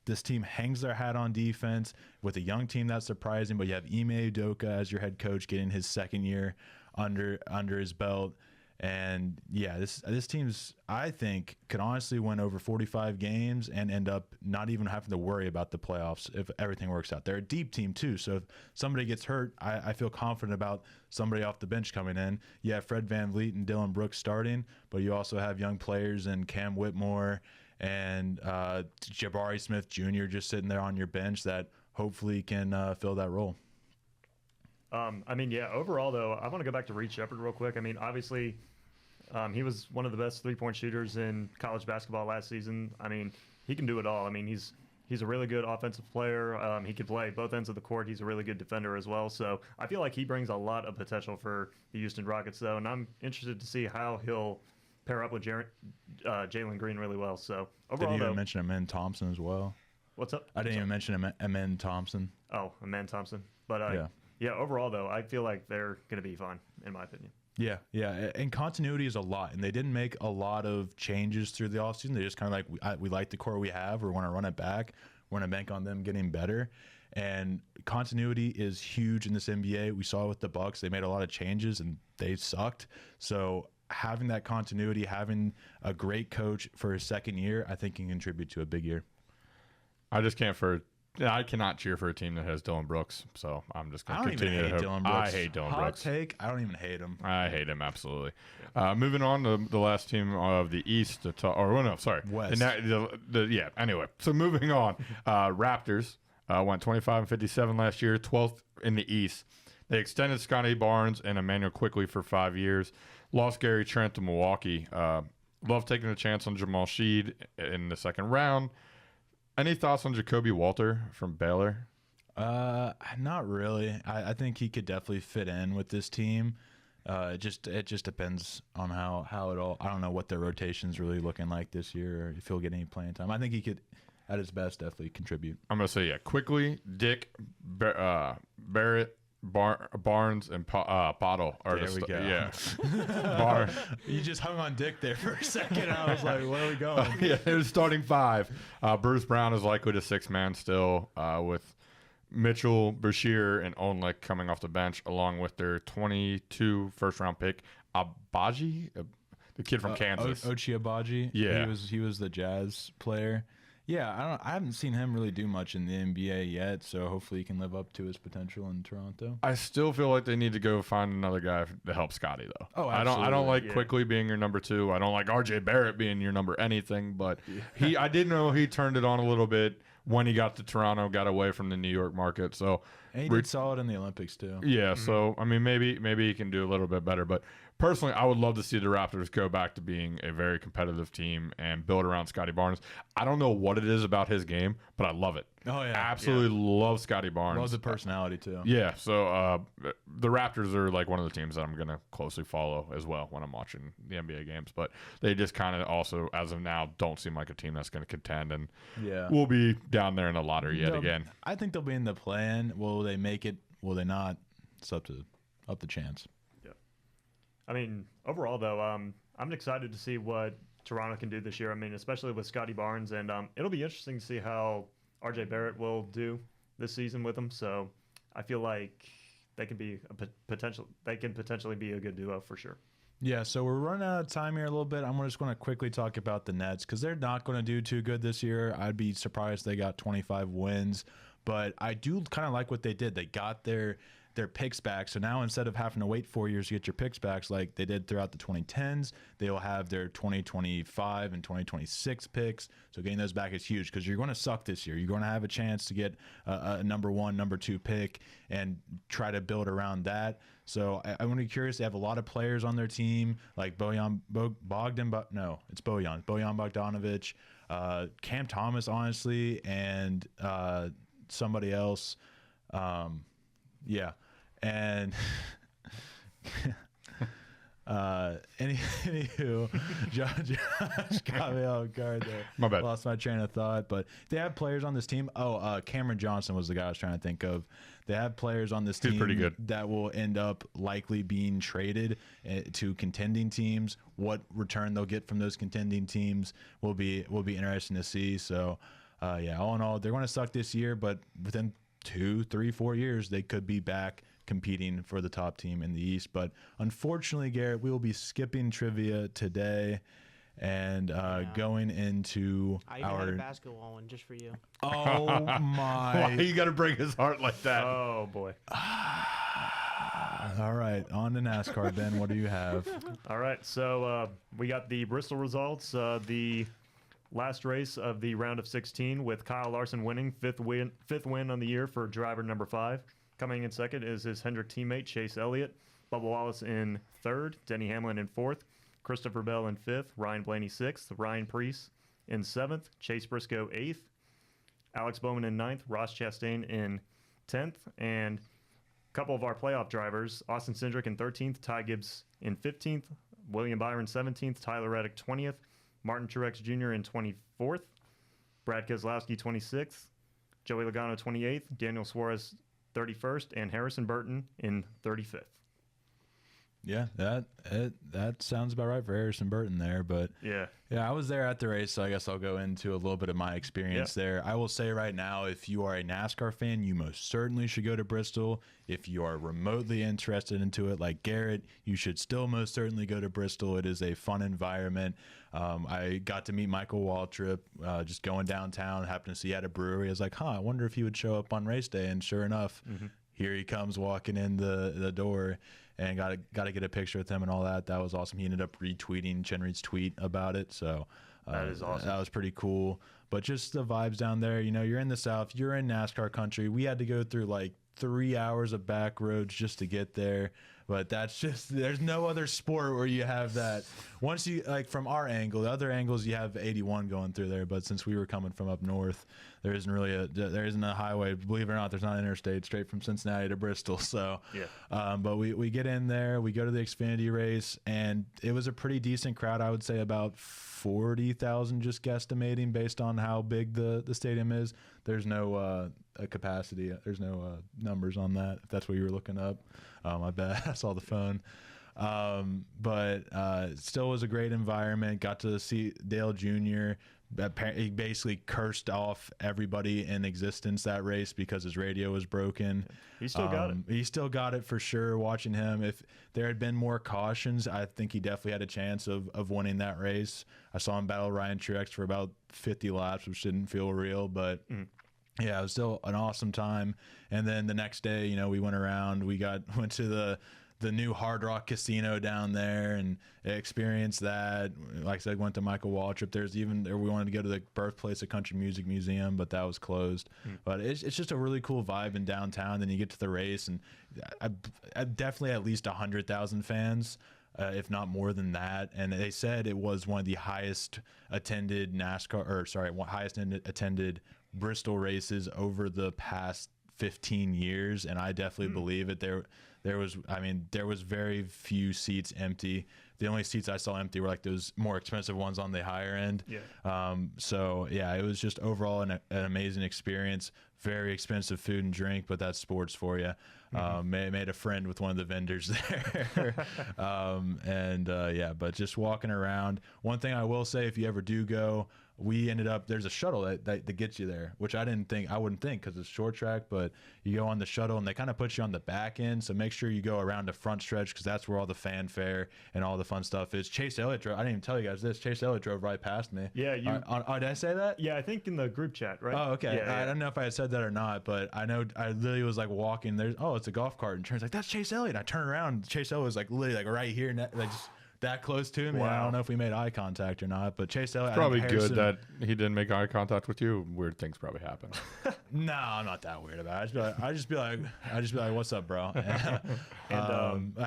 this team hangs their hat on defense with a young team. That's surprising, but you have Ime Udoka as your head coach getting his second year under his belt. And yeah, this team's, I think, could honestly win over 45 games and end up not even having to worry about the playoffs if everything works out. They're a deep team too, so if somebody gets hurt, I feel confident about somebody off the bench coming in. You have Fred VanVleet and Dylan Brooks starting, but you also have young players in Cam Whitmore and Jabari Smith Jr. just sitting there on your bench that hopefully can fill that role. Overall, though, I want to go back to Reed Shepherd real quick. I mean, obviously, he was one of the best 3-point shooters in college basketball last season. I mean, he can do it all. I mean, he's a really good offensive player. He can play both ends of the court. He's a really good defender as well. So I feel like he brings a lot of potential for the Houston Rockets, though, and I'm interested to see how he'll pair up with Jalen Green really well. So overall, didn't even mention Amen Thompson as well. What's up? I didn't even mention Amen Thompson. Oh, Amen Thompson. But yeah, overall, though, I feel like they're going to be fine, in my opinion. Yeah. And continuity is a lot. And they didn't make a lot of changes through the offseason. They just kind of like, we like the core we have. We want to run it back. We're going to bank on them getting better. And continuity is huge in this NBA. We saw it with the Bucks. They made a lot of changes, and they sucked. So having that continuity, having a great coach for his second year, I think can contribute to a big year. I cannot cheer for a team that has Dylan Brooks, so I'm just going to continue to hope. Dylan Brooks. I hate Dylan Hot Brooks. take, I don't even hate him. I hate him, absolutely. Moving on to the last team of the East, West. Anyway, so moving on. Raptors went 25-57 last year, 12th in the East. They extended Scotty Barnes and Emmanuel Quickley for 5 years. Lost Gary Trent to Milwaukee. Love taking a chance on Jamal Sheed in the second round. Any thoughts on Jacoby Walter from Baylor? Not really. I think he could definitely fit in with this team. It just depends on how it all. I don't know what their rotation's really looking like this year, or if he'll get any playing time. I think he could, at his best, definitely contribute. I'm gonna say Quickly, Dick, Barrett, Barnes and Pottle are There we go. yeah. Barnes. You just hung on Dick there for a second. I was like, where are we going? Yeah, they're starting 5. Bruce Brown is likely to 6-man still, with Mitchell, Bashir, and Onlick coming off the bench, along with their 22 first-round pick, Abaji, the kid from Kansas. Ochai Agbaji. Yeah. He was the Jazz player. Yeah, I haven't seen him really do much in the NBA yet, so hopefully he can live up to his potential in Toronto. I still feel like they need to go find another guy to help Scotty though. Oh, I absolutely. don't like Quickly being your number 2. I don't like RJ Barrett being your number anything, but I did know he turned it on a little bit when he got to Toronto, got away from the New York market. So And he did solid in the Olympics too. yeah, so I mean maybe he can do a little bit better, but personally I would love to see the Raptors go back to being a very competitive team and build around Scotty Barnes. I don't know what it is about his game, but I love it. Oh yeah, Absolutely love Scotty Barnes. loves the personality too. Yeah, so the Raptors are like one of the teams that I'm going to closely follow as well when I'm watching the NBA games. But they just kind of also, as of now, don't seem like a team that's going to contend, and Yeah. we'll be down there in the lottery yet again. I think they'll be in the plan. Will they make it? Will they not? It's up the chance. I mean, overall, though, I'm excited to see what Toronto can do this year. I mean, especially with Scotty Barnes, and it'll be interesting to see how RJ Barrett will do this season with him. So I feel like they can be a potential. They can potentially be a good duo for sure. Yeah, so we're running out of time here a little bit. I'm just going to quickly talk about the Nets because they're not going to do too good this year. I'd be surprised they got 25 wins, but I do kind of like what they did. They got their picks back. So now instead of having to wait 4 years to get your picks back like they did throughout the 2010s, they will have their 2025 and 2026 picks. So getting those back is huge because you're going to suck this year. You're going to have a chance to get a number 1, number 2 pick and try to build around that. So I'm going to be curious. They have a lot of players on their team like Bojan Bogdanovic, Cam Thomas, honestly, and somebody else. Yeah. And anywho, Josh got me off guard there. My bad. Lost my train of thought, but they have players on this team. Cameron Johnson was the guy I was trying to think of. They have players on this team pretty good. that will end up likely being traded to contending teams. What return they'll get from those contending teams will be interesting to see. So, yeah, all in all, they're going to suck this year, but within 2, 3, 4 years, they could be back competing for the top team in the East. But unfortunately, Garrett, we will be skipping trivia today and going into I even had a basketball one just for you. Oh Why my! you got to break his heart like that? Oh boy. All right, on to NASCAR, Ben. What do you have? All right, so we got the Bristol results. The last race of the round of 16 with Kyle Larson winning, fifth win on the year for driver number 5. Coming in second is his Hendrick teammate Chase Elliott. Bubba Wallace in third, Denny Hamlin in fourth, Christopher Bell in fifth, Ryan Blaney sixth, Ryan Preece in seventh, Chase Briscoe eighth, Alex Bowman in ninth, Ross Chastain in 10th, and a couple of our playoff drivers, Austin Cindric in 13th, Ty Gibbs in 15th, William Byron 17th, Tyler Reddick 20th, Martin Truex Jr. in 24th, Brad Keselowski 26th, Joey Logano 28th, Daniel Suarez 31st, and Harrison Burton in 35th. Yeah, that sounds about right for Harrison Burton there. But Yeah. I was there at the race, so I guess I'll go into a little bit of my experience there. I will say right now, if you are a NASCAR fan, you most certainly should go to Bristol. If you are remotely interested into it, like Garrett, you should still most certainly go to Bristol. It is a fun environment. I got to meet Michael Waltrip just going downtown, happened to see he had a brewery. I was like, I wonder if he would show up on race day. And sure enough, here he comes walking in the door. And got to get a picture with him and all that. That was awesome. He ended up retweeting Chenry's tweet about it. So That is awesome. That was pretty cool. But just the vibes down there, you're in the South, you're in NASCAR country. We had to go through like 3 hours of back roads just to get there. But that's just, there's no other sport where you have that. Once you, like from our angle, the other angles you have 81 going through there, but since we were coming from up north, there isn't a highway. Believe it or not, there's not an interstate straight from Cincinnati to Bristol. So, but we get in there, we go to the Xfinity race, and it was a pretty decent crowd. I would say about 40,000, just guesstimating based on how big the stadium is. There's no a capacity. There's no numbers on that, if that's what you were looking up. I bet I saw the phone. But it still was a great environment. Got to see Dale Jr. He basically cursed off everybody in existence that race because his radio was broken. He still got it. He still got it for sure. Watching him, if there had been more cautions, I think he definitely had a chance of winning that race. I saw him battle Ryan Truex for about 50 laps, which didn't feel real, but yeah, it was still an awesome time. And then the next day, you know, we went around. Went to the new Hard Rock Casino down there and experienced that. Like I said, went to Michael Waltrip. We wanted to go to the birthplace of country music museum, but that was closed. But it's just a really cool vibe in downtown. Then you get to the race, and I definitely at least 100,000 fans. If not more than that. And they said it was one of the highest attended attended Bristol races over the past 15 years. And I definitely believe it. There was very few seats empty. The only seats I saw empty were like those more expensive ones on the higher end. So yeah, it was just overall an amazing experience. Very expensive food and drink, but that's sports for you. Made a friend with one of the vendors there. But just walking around. One thing I will say, if you ever do go, we ended up, there's a shuttle that gets you there, which I wouldn't think because it's short track, but you go on the shuttle and they kind of put you on the back end. So make sure you go around the front stretch because that's where all the fanfare and all the fun stuff is. Chase Elliott drove, I didn't even tell you guys this. Chase Elliott drove right past me. Yeah. Did I say that? Yeah, I think in the group chat, right? Oh, okay. Yeah, I don't know if I had said that or not, but I know I literally was like walking. It's a golf cart, and Trent's like, "That's Chase Elliott." I turn around, Chase Elliott was like literally like right here, like just that close to me. Wow. I don't know if we made eye contact or not, but Chase Elliott. Probably good that he didn't make eye contact with you. Weird things probably happen. No, I'm not that weird about it. I just be like, "What's up, bro?"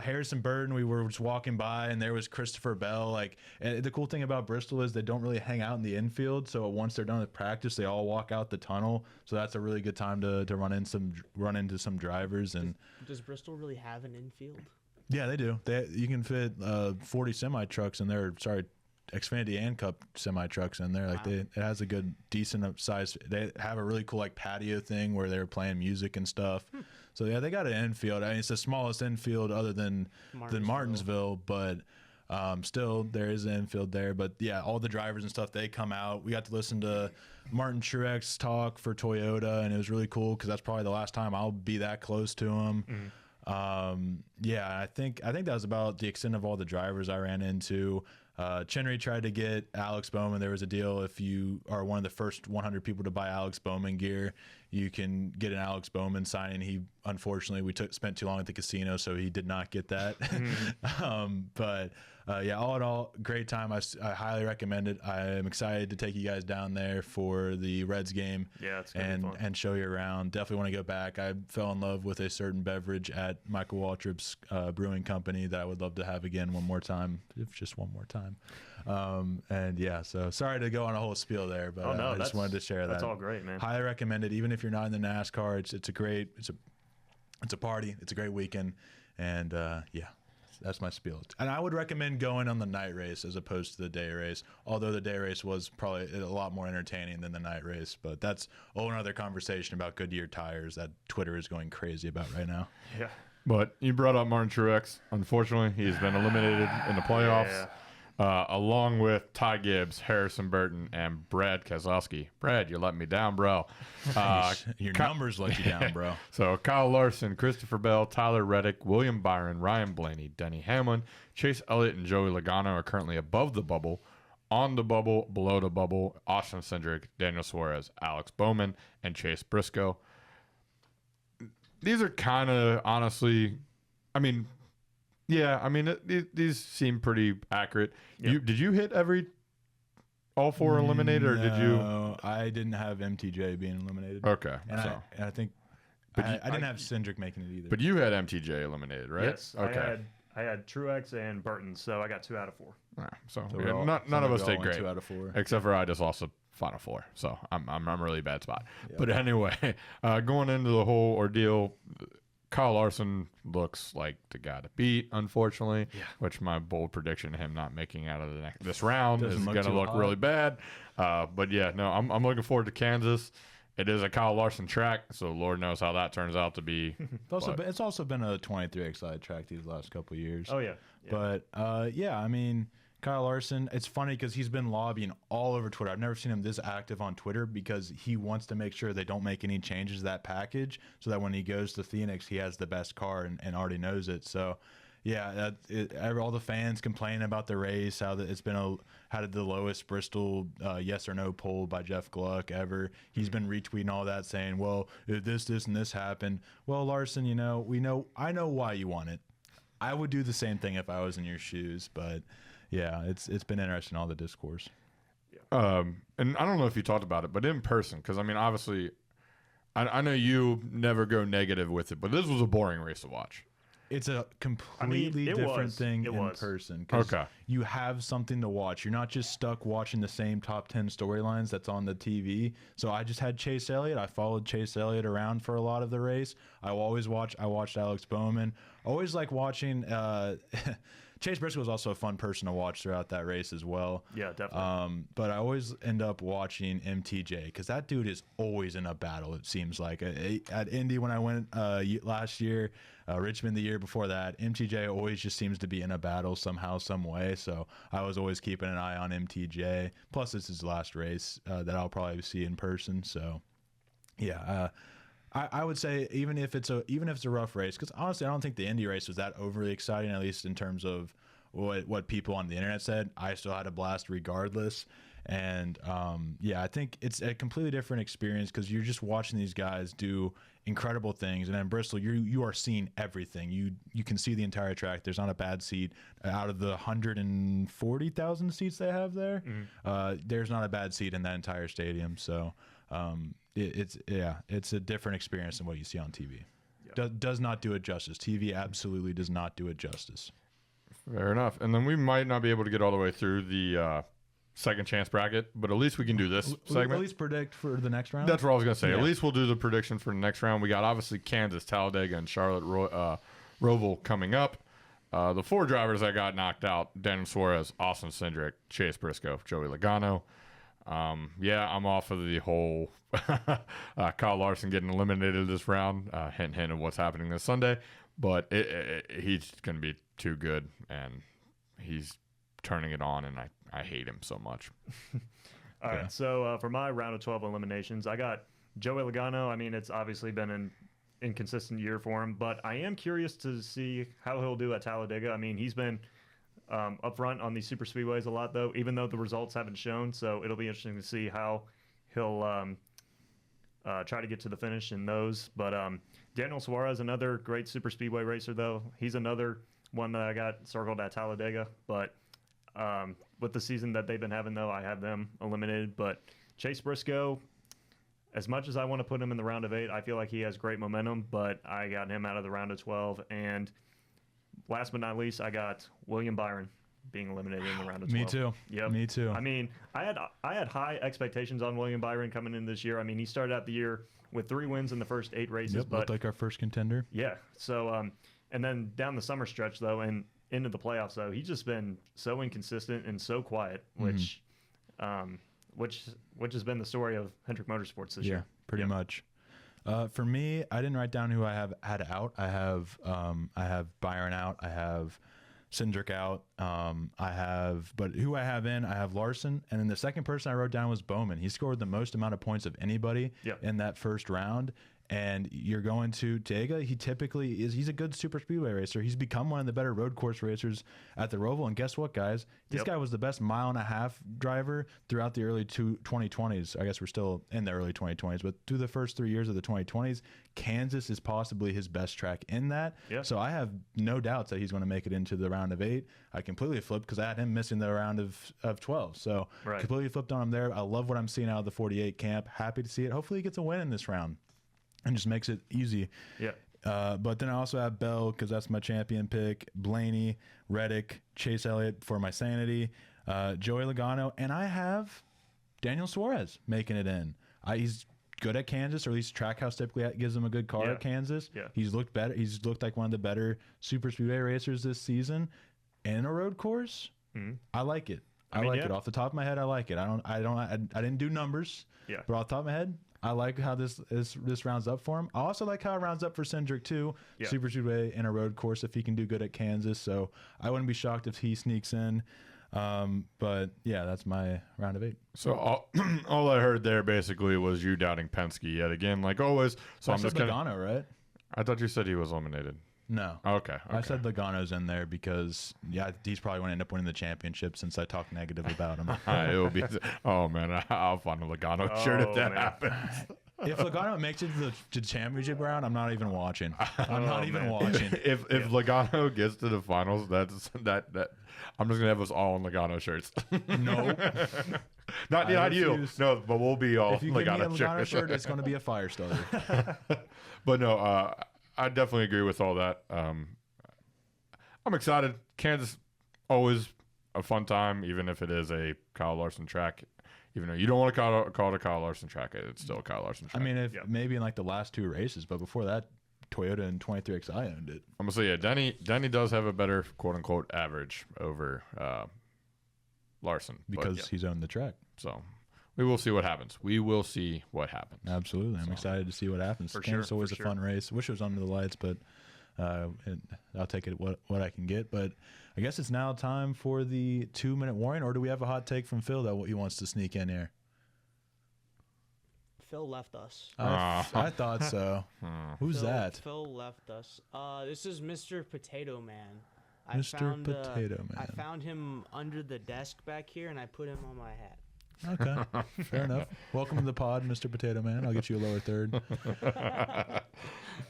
Harrison Burton, we were just walking by, and there was Christopher Bell. Like, and the cool thing about Bristol is they don't really hang out in the infield. So once they're done with practice, they all walk out the tunnel. So that's a really good time to run into some drivers. And does Bristol really have an infield? Yeah, they do. You can fit 40 semi trucks in there. Sorry, Xfinity and Cup semi trucks in there. Like it has a good, decent size. They have a really cool like patio thing where they're playing music and stuff. So yeah, they got an infield. I mean, it's the smallest infield other than Martinsville, but still there is an infield there. But yeah, all the drivers and stuff, they come out. We got to listen to Martin Truex talk for Toyota, and it was really cool because that's probably the last time I'll be that close to him. I think that was about the extent of all the drivers I ran into. Chenry tried to get Alex Bowman. There was a deal if you are one of the first 100 people to buy Alex Bowman gear, you can get an Alex Bowman signing. He unfortunately spent too long at the casino, so he did not get that. All in all, great time. I highly recommend it. I am excited to take you guys down there for the Reds game. Yeah, it's gonna be fun. And show you around. Definitely want to go back. I fell in love with a certain beverage at Michael Waltrip's brewing company that I would love to have again one more time, if just one more time. So sorry to go on a whole spiel there, but I just wanted to share that. That's all great, man. Highly recommend it. Even if you're not in the NASCAR, it's a party. It's a great weekend, and that's my spiel. And I would recommend going on the night race as opposed to the day race, although the day race was probably a lot more entertaining than the night race. But that's a whole other conversation about Goodyear tires that Twitter is going crazy about right now. Yeah. But you brought up Martin Truex. Unfortunately, he's been eliminated in the playoffs, along with Ty Gibbs, Harrison Burton, and Brad Keselowski. Brad, you let me down, bro. Your numbers let you down, bro. So Kyle Larson, Christopher Bell, Tyler Reddick, William Byron, Ryan Blaney, Denny Hamlin, Chase Elliott, and Joey Logano are currently above the bubble. On the bubble, below the bubble, Austin Cindric, Daniel Suarez, Alex Bowman, and Chase Briscoe. These are kind of, honestly, these seem pretty accurate. Yep. Did you hit all four eliminated, or did you? No, I didn't have MTJ being eliminated. Okay, and I think I didn't have Cindric making it either. But you had MTJ eliminated, right? Yes. Okay. I had Truex and Burton, so I got 2 out of 4. So So none of us did great, 2 out of 4. except for I just lost the final 4. So I'm a really bad spot. But anyway, going into the whole ordeal, Kyle Larson looks like the guy to beat, unfortunately. Yeah. Which my bold prediction of him not making out of this round Doesn't is look going to too look hot. really bad. But yeah, no, I'm looking forward to Kansas. It is a Kyle Larson track, so Lord knows how that turns out to be. It's also been a 23XI track these last couple of years. Oh, yeah. But yeah, I mean, Kyle Larson, it's funny because he's been lobbying all over Twitter. I've never seen him this active on Twitter because he wants to make sure they don't make any changes to that package so that when he goes to Phoenix, he has the best car and already knows it. So, yeah, all the fans complaining about the race, how it's been had the lowest Bristol yes or no poll by Jeff Gluck ever. He's been retweeting all that saying, well, if this, and this happened. Well, Larson, I know why you want it. I would do the same thing if I was in your shoes, but yeah, it's been interesting, all the discourse. And I don't know if you talked about it, but in person, because I mean, obviously, I know you never go negative with it, but this was a boring race to watch. It's a completely different thing in person. 'Cause you have something to watch. You're not just stuck watching the same top 10 storylines that's on the TV. So I just had Chase Elliott. I followed Chase Elliott around for a lot of the race. I watched Alex Bowman. Always like watching Chase Briscoe was also a fun person to watch throughout that race as well. Yeah, definitely. But I always end up watching MTJ because that dude is always in a battle, it seems like. At Indy when I went last year, Richmond the year before that, MTJ always just seems to be in a battle somehow, some way. So I was always keeping an eye on MTJ. Plus, this is his last race that I'll probably see in person. So, yeah. I would say even if it's a rough race, because honestly I don't think the Indy race was that overly exciting, at least in terms of what people on the internet said. I still had a blast regardless, and yeah, I think it's a completely different experience because you're just watching these guys do incredible things, and in Bristol you are seeing everything. You can see the entire track. There's not a bad seat out of the 140,000 seats they have there. There's not a bad seat in that entire stadium. So. It's a different experience than what you see on TV. Does not do it justice. TV absolutely does not do it justice. Fair enough. And then we might not be able to get all the way through the second chance bracket, but at least we can do this segment. At least predict for the next round. That's what I was going to say. Yeah. At least we'll do the prediction for the next round. We got obviously Kansas, Talladega, and Charlotte Roval coming up. The 4 drivers that got knocked out: Daniel Suarez, Austin Cindric, Chase Briscoe, Joey Logano. Yeah, I'm off of the whole Kyle Larson getting eliminated this round. Hint of what's happening this Sunday. But he's going to be too good, and he's turning it on, and I hate him so much. All right, so for my round of 12 eliminations, I got Joey Logano. I mean, it's obviously been an inconsistent year for him, but I am curious to see how he'll do at Talladega. I mean, he's been up front on these super speedways a lot, though, even though the results haven't shown. So it'll be interesting to see how he'll try to get to the finish in those. But Daniel Suarez, another great super speedway racer, though. He's another one that I got circled at Talladega. But with the season that they've been having, though, I have them eliminated. But Chase Briscoe, as much as I want to put him in the round of 8, I feel like he has great momentum, but I got him out of the round of 12. And last but not least, I got William Byron being eliminated in the round of 12. Me too. Yep. Me too. I mean, I had high expectations on William Byron coming in this year. I mean, he started out the year with 3 wins in the first 8 races. But looked like our first contender. Yeah. So, and then down the summer stretch, though, and into the playoffs, though, he's just been so inconsistent and so quiet, which has been the story of Hendrick Motorsports this year. Pretty much. For me, I didn't write down who I had out. I have Byron out. I have Cindric out. But who I have in, I have Larson. And then the second person I wrote down was Bowman. He scored the most amount of points of anybody in that first round. And you're going to Tega. He typically he's a good super speedway racer. He's become one of the better road course racers at the Roval. And guess what, guys? This guy was the best 1.5 mile driver throughout the early 2020s. I guess we're still in the early 2020s, but through the first 3 years of the 2020s, Kansas is possibly his best track in that. So I have no doubts that he's going to make it into the round of 8. I completely flipped because I had him missing the round of 12. So completely flipped on him there. I love what I'm seeing out of the 48 camp. Happy to see it. Hopefully he gets a win in this round. and just makes it easy. Yeah. But then I also have Bell because that's my champion pick, Blaney, Reddick, Chase Elliott for my sanity, Joey Logano, and I have Daniel Suarez making it in. He's good at Kansas, or at least Trackhouse typically gives him a good car at Kansas. Yeah. He's looked better. He's looked like one of the better super speedway racers this season. And a road course, I like it. I like it. Off the top of my head, I like it. I didn't do numbers. Yeah. But off the top of my head, I like how this rounds up for him. I also like how it rounds up for Cindric too. Yeah. Super speedway in a road course if he can do good at Kansas. So I wouldn't be shocked if he sneaks in. But yeah, that's my round of 8. So all I heard there basically was you doubting Penske yet again, like always. So I'm said just gonna. Logano, right? I thought you said he was eliminated. No. Okay. I said Logano's in there because he's probably going to end up winning the championship since I talked negative about him. It will be. Oh man, I'll find a Logano shirt if that happens. If Logano makes it to the championship round, I'm not even watching. I'm not even watching. If Logano gets to the finals, that's that. I'm just gonna have us all in Logano shirts. No. Not you. refuse. No, but we'll be all If you give me a Logano Logano shirts. shirt, it's going to be a fire starter. But no, I definitely agree with all that. I'm excited. Kansas, always a fun time, even if it is a Kyle Larson track. Even though you don't want to call it a Kyle Larson track, it's still a Kyle Larson track. I mean, maybe in like the last 2 races, but before that, Toyota and 23XI owned it. I'm gonna say, yeah, Denny does have a better quote unquote average over Larson Because he's owned the track. So we will see what happens. Absolutely. I'm excited to see what happens. Kansas is always a fun race. Wish it was under the lights, but I'll take it what I can get. But I guess it's now time for the 2-minute warning, or do we have a hot take from Phil that he wants to sneak in here? Phil left us. I thought so. Who's that? Phil left us. This is Mr. Potato Man. Mr. Potato Man. I found him under the desk back here, and I put him on my hat. Okay, fair enough. Welcome to the pod, Mr. Potato Man. I'll get you a lower third.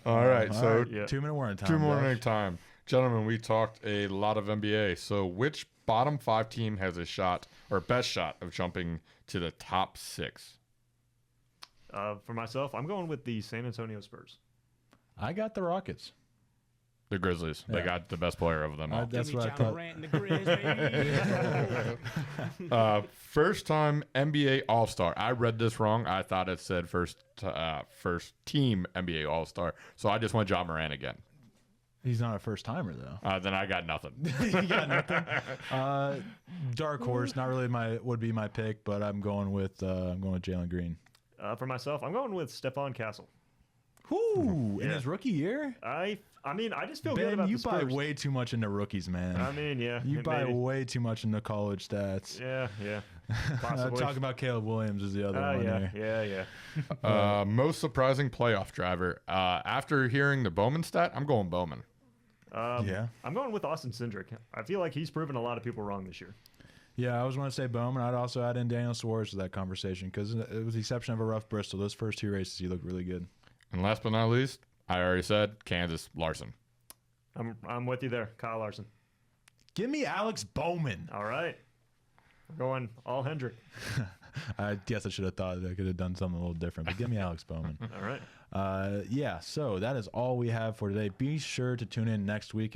All right, so 2-minute warning time. 2 morning time. Gentlemen, we talked a lot of NBA. So which bottom 5 team has a shot or best shot of jumping to the top 6? For myself, I'm going with the San Antonio Spurs. I got the Rockets. The Grizzlies. Yeah. They got the best player of them all. That's Give me what I John thought. Morant and the Grizz, baby. First time NBA All Star. I read this wrong. I thought it said first team NBA All Star. So I just went John Morant again. He's not a first timer though. Then I got nothing. You got nothing. Dark horse, not really would be my pick, but I'm going with Jalen Green. For myself, I'm going with Stephon Castle. Whoo! In his rookie year? I mean, I just feel good Ben, about you the buy Spurs. way too much into rookies, man. I mean, yeah. You buy maybe. way too much into college stats. Yeah. Possibly. Talk about Caleb Williams is the other one here. Yeah. Most surprising playoff driver. After hearing the Bowman stat, I'm going Bowman. I'm going with Austin Cindric. I feel like he's proven a lot of people wrong this year. Yeah, I was going to say Bowman. I'd also add in Daniel Suarez to that conversation because it was the exception of a rough Bristol. Those first 2 races, he looked really good. And last but not least, I already said Kansas Larson. I'm with you there, Kyle Larson. Give me Alex Bowman. All right. We're going all Hendrick. I guess I should have thought I could have done something a little different, but give me Alex Bowman. All right. So that is all we have for today. Be sure to tune in next week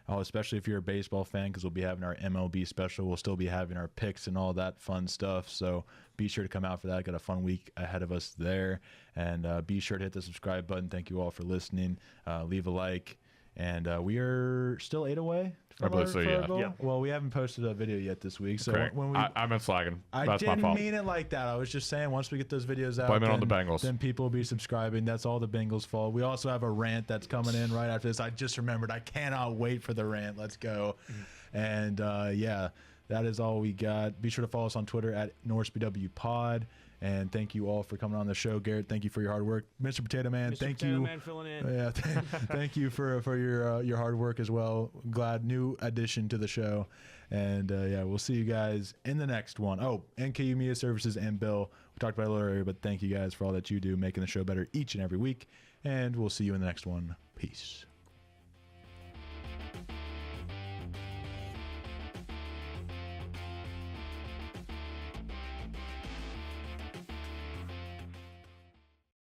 especially if you're a baseball fan, because we'll be having our MLB special. We'll still be having our picks and all that fun stuff. So be sure to come out for that. Got a fun week ahead of us there. And be sure to hit the subscribe button. Thank you all for listening. Leave a like. And we are still 8 away. I believe so, yeah. Yeah. Well, we haven't posted a video yet this week. So Correct. when we I've been slacking. I That's my didn't fault. mean it like that. I was just saying once we get those videos out, Blame it on the Bengals. Then people will be subscribing. That's all the Bengals' fault. We also have a rant that's coming in right after this. I just remembered. I cannot wait for the rant. Let's go. And that is all we got. Be sure to follow us on Twitter at NorseBW Pod. And thank you all for coming on the show. Garrett, thank you for your hard work. Mr. Potato Man, Mr. thank Potato you. Man filling in. Yeah, thank you for your hard work as well. Glad new addition to the show. And we'll see you guys in the next one. Oh, NKU Media Services and Bill. We talked about it a little earlier, but thank you guys for all that you do, making the show better each and every week. And we'll see you in the next one. Peace.